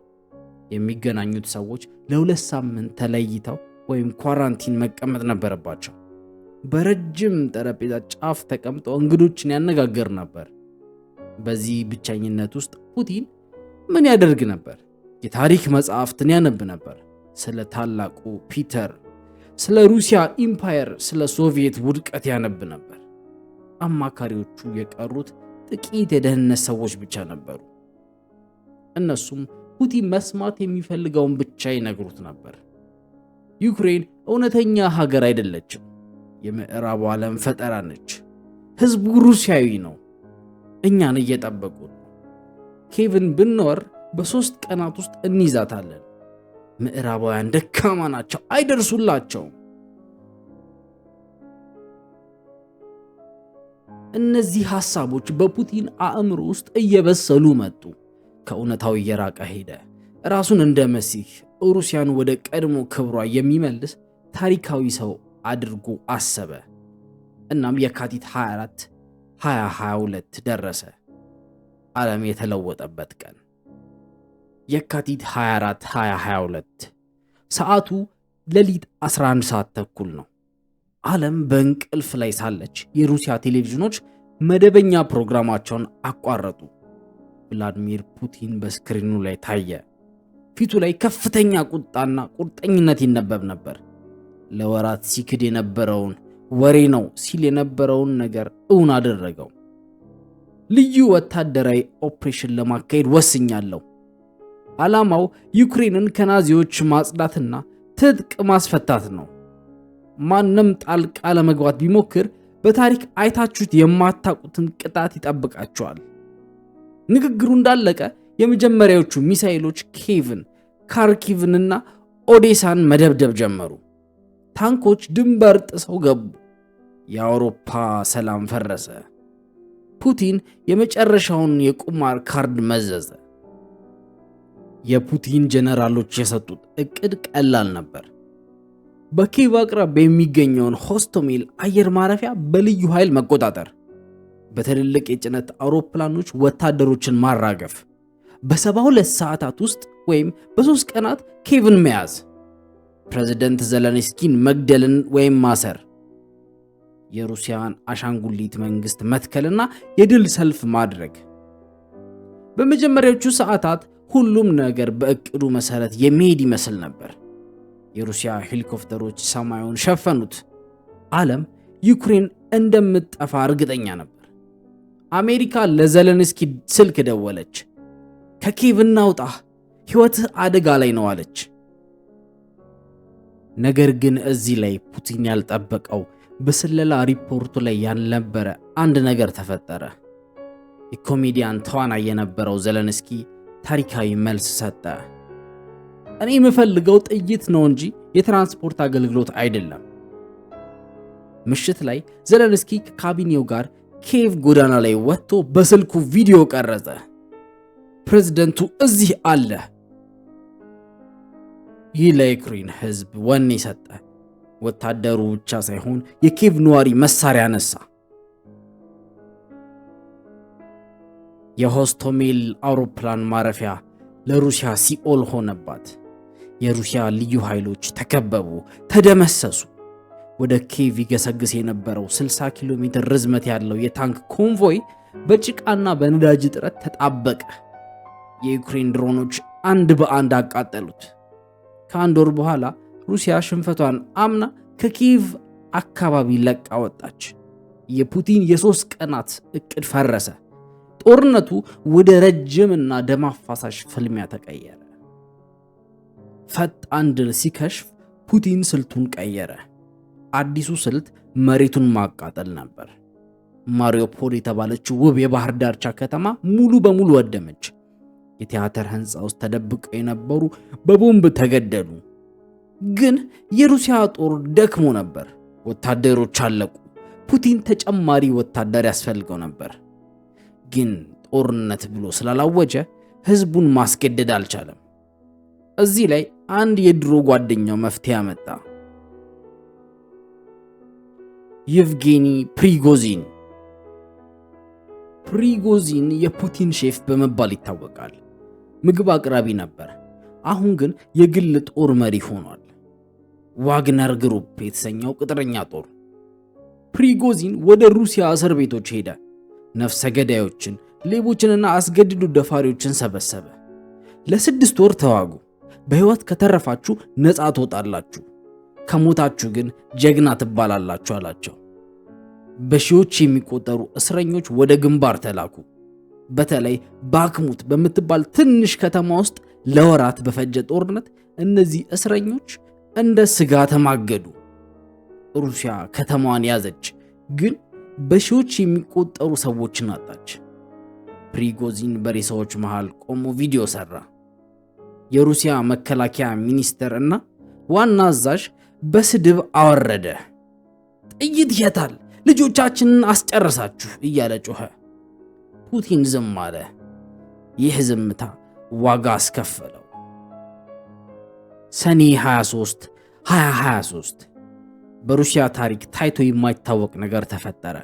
የሚገናኙት ሰዎች ለ2 ሳምንት ተለይተው ወይም ኳራንቲን መቀመጥ ነበረባቸው። በረጅም ጠረጴዛ ጫፍ ተቀምጦ እንግዶችን ያነጋገር ነበር። በዚህ ብቸኝነት ውስጥ ፑቲን ምን ያደርግ ነበር? የታሪክ መጽሐፍትን ያነብ ነበር። ስለ ታላቁ ፒተር፣ ስለ ሩሲያ ኢምፓየር፣ ስለ ሶቪየት ውድቀት ያነብ ነበር። አማካሪዎቹ የቀሩት ጥቂት የደህንነት ሰዎች ብቻ ነበሩ። እነሱም ፑቲን መስማት የሚፈልገውን ብቻ ይነግሩት ነበር። ዩክሬን እውነተኛ ሀገር አይደለችም። የምዕራቡ ዓለም ፈጠራ ነች። ህዝቡ ሩሲያዊ ነው። እኛን እየጠበቁ ነው። ኬቭን ብንወር በ3 ቀናት ውስጥ እንይዛታለን። ምዕራባውያን ደካማ ናቸው፣ አይደርሱላቸውም። እነዚህ ሐሳቦች በፑቲን አእምሮ ውስጥ እየበሰሉ መጡ። ከእውነታው እየራቀ ሄደ። ራሱን እንደ መሲህ፣ ሩሲያን ወደ ቀድሞ ክብሯ የሚመልስ ታሪካዊ ሰው አድርጎ አሰበ። እናም የካቲት 24 2022 ደረሰ። ዓለም የተለወጠበት ቀን። የካቲት 24 2022 ሰዓቱ ሌሊት 11 ሰዓት ተኩል ነው። ዓለም በእንቅልፍ ላይ ሳለች የሩሲያ ቴሌቪዥኖች መደበኛ ፕሮግራማቸውን አቋረጡ። ቭላዲሚር ፑቲን በስክሪኑ ላይ ታየ። ፊቱ ላይ ከፍተኛ ቁጣና ቁርጠኝነት ይነበብ ነበር። ለወራት ሲክድ የነበረውን ወሬ ነው ሲል የነበረውን ነገር እውን አደረገው። ልዩ ወታደራዊ ኦፕሬሽን ለማካሄድ ወስኛለሁ። ዓላማው ዩክሬንን ከናዚዎች ማጽዳትና ትጥቅ ማስፈታት ነው። ማንም ጣልቃ ለመግባት ቢሞክር በታሪክ አይታችሁት የማታውቁትን ቅጣት ይጠብቃቸዋል። ንግግሩ እንዳለቀ የመጀመሪያዎቹ ሚሳኤሎች ኬቭን፣ ካርኪቭንና ኦዴሳን መደብደብ ጀመሩ። ታንኮች ድንበር ጥሰው ገቡ። የአውሮፓ ሰላም ፈረሰ። ፑቲን የመጨረሻውን የቁማር ካርድ መዘዘ። የፑቲን ጀነራሎች የሰጡት እቅድ ቀላል ነበር። በኪየቭ አቅራቢያ የሚገኘውን ሆስቶሜል አየር ማረፊያ በልዩ ኃይል መቆጣጠር፣ በትልልቅ የጭነት አውሮፕላኖች ወታደሮችን ማራገፍ፣ በ72 ሰዓታት ውስጥ ወይም በ3 ቀናት ኪየቭን መያዝ፣ ፕሬዝዳንት ዘለንስኪን መግደልን ወይም ማሰር፣ የሩሲያን አሻንጉሊት መንግስት መትከልና የድል ሰልፍ ማድረግ። በመጀመሪያዎቹ ሰዓታት ሁሉም ነገር በእቅዱ መሰረት የሚሄድ ይመስል ነበር። የሩሲያ ሄሊኮፕተሮች ሰማዩን ሸፈኑት። ዓለም ዩክሬን እንደምትጠፋ እርግጠኛ ነበር። አሜሪካ ለዘለንስኪ ስልክ ደወለች። ከኪየቭ እናውጣ፣ ሕይወትህ አደጋ ላይ ነው አለች። ነገር ግን እዚህ ላይ ፑቲን ያልጠበቀው በስለላ ሪፖርቱ ላይ ያልነበረ አንድ ነገር ተፈጠረ። የኮሜዲያን ተዋናይ የነበረው ዘለንስኪ ታሪካዊ መልስ ሰጠ። እኔ የምፈልገው ጥይት ነው እንጂ የትራንስፖርት አገልግሎት አይደለም። ምሽት ላይ ዘለንስኪ ከካቢኔው ጋር ኪየቭ ጎዳና ላይ ወጥቶ በስልኩ ቪዲዮ ቀረጸ። ፕሬዝዳንቱ እዚህ አለ፣ ይህ ለዩክሬን ሕዝብ ወኔ ሰጠ። ወታደሩ ብቻ ሳይሆን የኪየቭ ነዋሪ መሳሪያ ነሳ። የሆስቶሜል አውሮፕላን ማረፊያ ለሩሲያ ሲኦል ሆነባት። የሩሲያ ልዩ ኃይሎች ተከበቡ፣ ተደመሰሱ። ወደ ኪየቭ ይገሰግስ የነበረው 60 ኪሎ ሜትር ርዝመት ያለው የታንክ ኮንቮይ በጭቃና በነዳጅ እጥረት ተጣበቀ። የዩክሬን ድሮኖች አንድ በአንድ አቃጠሉት። ከአንድ ወር በኋላ ሩሲያ ሽንፈቷን አምና ከኪየቭ አካባቢ ለቃ ወጣች። የፑቲን የ3 ቀናት እቅድ ፈረሰ። ጦርነቱ ወደ ረጅምና ደም አፋሳሽ ፍልሚያ ተቀየረ። ፈጣን ድል ሲከሽፍ ፑቲን ስልቱን ቀየረ። አዲሱ ስልት መሬቱን ማቃጠል ነበር። ማሪዮፖል የተባለችው ውብ የባህር ዳርቻ ከተማ ሙሉ በሙሉ ወደመች። የቲያትር ህንፃ ውስጥ ተደብቀው የነበሩ በቦምብ ተገደሉ። ግን የሩሲያ ጦር ደክሞ ነበር። ወታደሮች አለቁ። ፑቲን ተጨማሪ ወታደር ያስፈልገው ነበር። ግን ጦርነት ብሎ ስላላወጀ ህዝቡን ማስገደድ አልቻለም። እዚህ ላይ አንድ የድሮ ጓደኛው መፍትሄ አመጣ። የቭጌኒ ፕሪጎዚን። ፕሪጎዚን የፑቲን ሼፍ በመባል ይታወቃል። ምግብ አቅራቢ ነበር። አሁን ግን የግል ጦር መሪ ሆኗል። ዋግነር ግሩፕ የተሰኘው ቅጥረኛ ጦር። ፕሪጎዚን ወደ ሩሲያ እስር ቤቶች ሄደ። ነፍሰ ገዳዮችን፣ ሌቦችንና አስገድዶ ደፋሪዎችን ሰበሰበ። ለ6 ወር ተዋጉ። በህይወት ከተረፋችሁ ነፃ ትወጣላችሁ፣ ከሞታችሁ ግን ጀግና ትባላላችሁ አላቸው። በሺዎች የሚቆጠሩ እስረኞች ወደ ግንባር ተላኩ። በተለይ ባክሙት በምትባል ትንሽ ከተማ ውስጥ ለወራት በፈጀ ጦርነት እነዚህ እስረኞች እንደ ስጋ ተማገዱ። ሩሲያ ከተማዋን ያዘች፣ ግን በሺዎች የሚቆጠሩ ሰዎችን አጣች። ፕሪጎዚን በሬሳዎች መሃል ቆሞ ቪዲዮ ሰራ። የሩሲያ መከላከያ ሚኒስተር እና ዋና አዛዥ በስድብ አወረደ። ጥይት የታል? ልጆቻችንን አስጨረሳችሁ እያለ ጮኸ። ፑቲን ዝም አለ። ይህ ዝምታ ዋጋ አስከፈለው። ሰኔ 23 2023 በሩሲያ ታሪክ ታይቶ የማይታወቅ ነገር ተፈጠረ።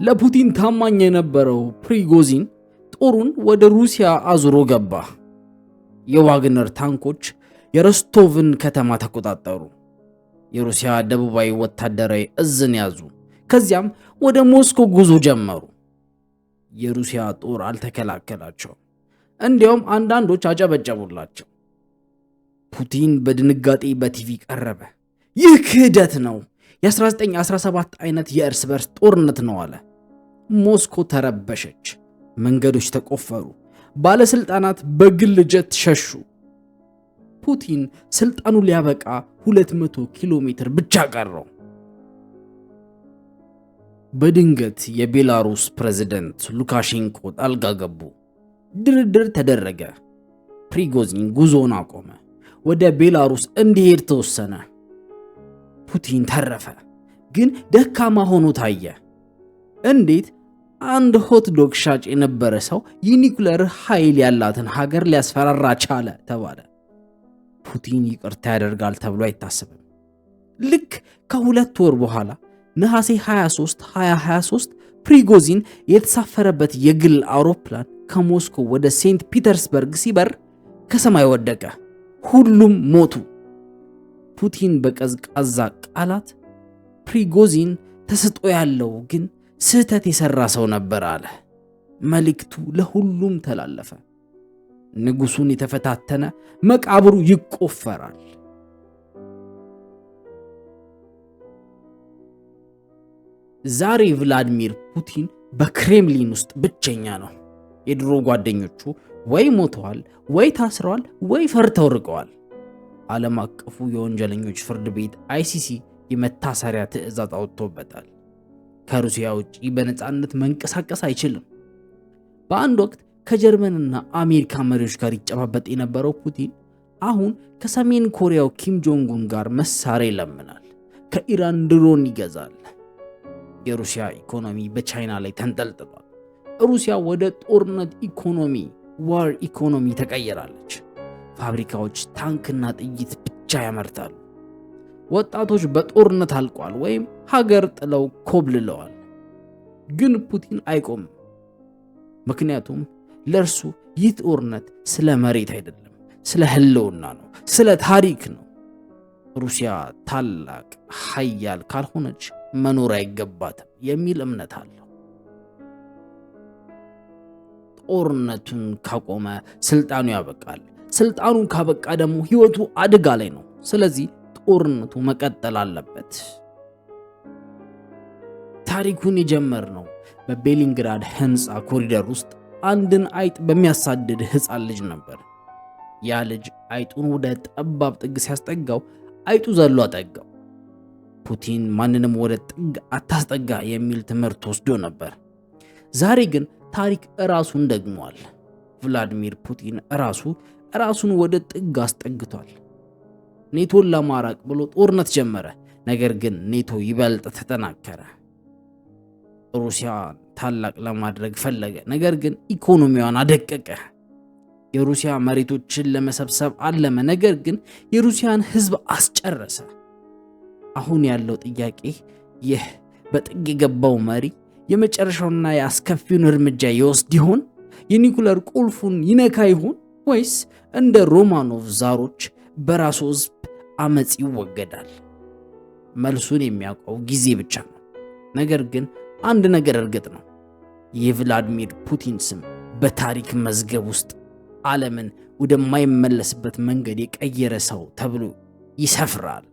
ለፑቲን ታማኝ የነበረው ፕሪጎዚን ጦሩን ወደ ሩሲያ አዙሮ ገባ። የዋግነር ታንኮች የሮስቶቭን ከተማ ተቆጣጠሩ። የሩሲያ ደቡባዊ ወታደራዊ እዝን ያዙ። ከዚያም ወደ ሞስኮ ጉዞ ጀመሩ። የሩሲያ ጦር አልተከላከላቸው። እንዲያውም አንዳንዶች አጨበጨቡላቸው። ፑቲን በድንጋጤ በቲቪ ቀረበ። ይህ ክህደት ነው፣ የ1917 አይነት የእርስ በርስ ጦርነት ነው አለ። ሞስኮ ተረበሸች። መንገዶች ተቆፈሩ። ባለስልጣናት በግል ጀት ሸሹ። ፑቲን ስልጣኑ ሊያበቃ 200 ኪሎ ሜትር ብቻ ቀረው። በድንገት የቤላሩስ ፕሬዝዳንት ሉካሼንኮ ጣልቃ ገቡ። ድርድር ተደረገ። ፕሪጎዚን ጉዞውን አቆመ። ወደ ቤላሩስ እንዲሄድ ተወሰነ። ፑቲን ተረፈ፣ ግን ደካማ ሆኖ ታየ። እንዴት አንድ ሆት ዶግ ሻጭ የነበረ ሰው የኒኩለር ኃይል ያላትን ሀገር ሊያስፈራራ ቻለ ተባለ። ፑቲን ይቅርታ ያደርጋል ተብሎ አይታሰብም። ልክ ከ2 ወር በኋላ ነሐሴ 23 2023 ፕሪጎዚን የተሳፈረበት የግል አውሮፕላን ከሞስኮ ወደ ሴንት ፒተርስበርግ ሲበር ከሰማይ ወደቀ። ሁሉም ሞቱ። ፑቲን በቀዝቃዛ ቃላት ፕሪጎዚን ተሰጥኦ ያለው ግን ስህተት የሰራ ሰው ነበር አለ። መልእክቱ ለሁሉም ተላለፈ። ንጉሱን የተፈታተነ መቃብሩ ይቆፈራል። ዛሬ ቭላዲሚር ፑቲን በክሬምሊን ውስጥ ብቸኛ ነው። የድሮ ጓደኞቹ ወይ ሞተዋል፣ ወይ ታስረዋል፣ ወይ ፈርተው ርቀዋል። ዓለም አቀፉ የወንጀለኞች ፍርድ ቤት አይሲሲ የመታሰሪያ ትዕዛዝ አውጥቶበታል። ከሩሲያ ውጪ በነፃነት መንቀሳቀስ አይችልም። በአንድ ወቅት ከጀርመንና አሜሪካ መሪዎች ጋር ይጨባበጥ የነበረው ፑቲን አሁን ከሰሜን ኮሪያው ኪም ጆንግ ኡን ጋር መሳሪያ ይለምናል። ከኢራን ድሮን ይገዛል። የሩሲያ ኢኮኖሚ በቻይና ላይ ተንጠልጥሏል። ሩሲያ ወደ ጦርነት ኢኮኖሚ ዋር ኢኮኖሚ ተቀየራለች። ፋብሪካዎች ታንክና ጥይት ብቻ ያመርታሉ። ወጣቶች በጦርነት አልቋል ወይም ሀገር ጥለው ኮብልለዋል። ግን ፑቲን አይቆምም። ምክንያቱም ለእርሱ ይህ ጦርነት ስለ መሬት አይደለም፣ ስለ ህልውና ነው፣ ስለ ታሪክ ነው። ሩሲያ ታላቅ ኃያል ካልሆነች መኖር አይገባትም የሚል እምነት አለው። ጦርነቱን ካቆመ ስልጣኑ ያበቃል። ስልጣኑ ካበቃ ደግሞ ህይወቱ አደጋ ላይ ነው። ስለዚህ ጦርነቱ መቀጠል አለበት። ታሪኩን የጀመርነው በቤሊንግራድ ህንፃ ኮሪደር ውስጥ አንድን አይጥ በሚያሳድድ ህፃን ልጅ ነበር። ያ ልጅ አይጡን ወደ ጠባብ ጥግ ሲያስጠጋው አይጡ ዘሎ አጠጋው። ፑቲን ማንንም ወደ ጥግ አታስጠጋ የሚል ትምህርት ወስዶ ነበር። ዛሬ ግን ታሪክ ራሱን ደግሟል። ቭላዲሚር ፑቲን ራሱን ወደ ጥግ አስጠግቷል። ኔቶን ለማራቅ ብሎ ጦርነት ጀመረ። ነገር ግን ኔቶ ይበልጥ ተጠናከረ። ሩሲያን ታላቅ ለማድረግ ፈለገ። ነገር ግን ኢኮኖሚዋን አደቀቀ። የሩሲያ መሬቶችን ለመሰብሰብ አለመ። ነገር ግን የሩሲያን ህዝብ አስጨረሰ። አሁን ያለው ጥያቄ ይህ በጥግ የገባው መሪ የመጨረሻውና የአስከፊውን እርምጃ ይወስድ ይሆን? የኒኩለር ቁልፉን ይነካ ይሆን? ወይስ እንደ ሮማኖቭ ዛሮች በራሱ ህዝብ አመጽ ይወገዳል? መልሱን የሚያውቀው ጊዜ ብቻ ነው። ነገር ግን አንድ ነገር እርግጥ ነው። የቭላዲሚር ፑቲን ስም በታሪክ መዝገብ ውስጥ ዓለምን ወደማይመለስበት መንገድ የቀየረ ሰው ተብሎ ይሰፍራል።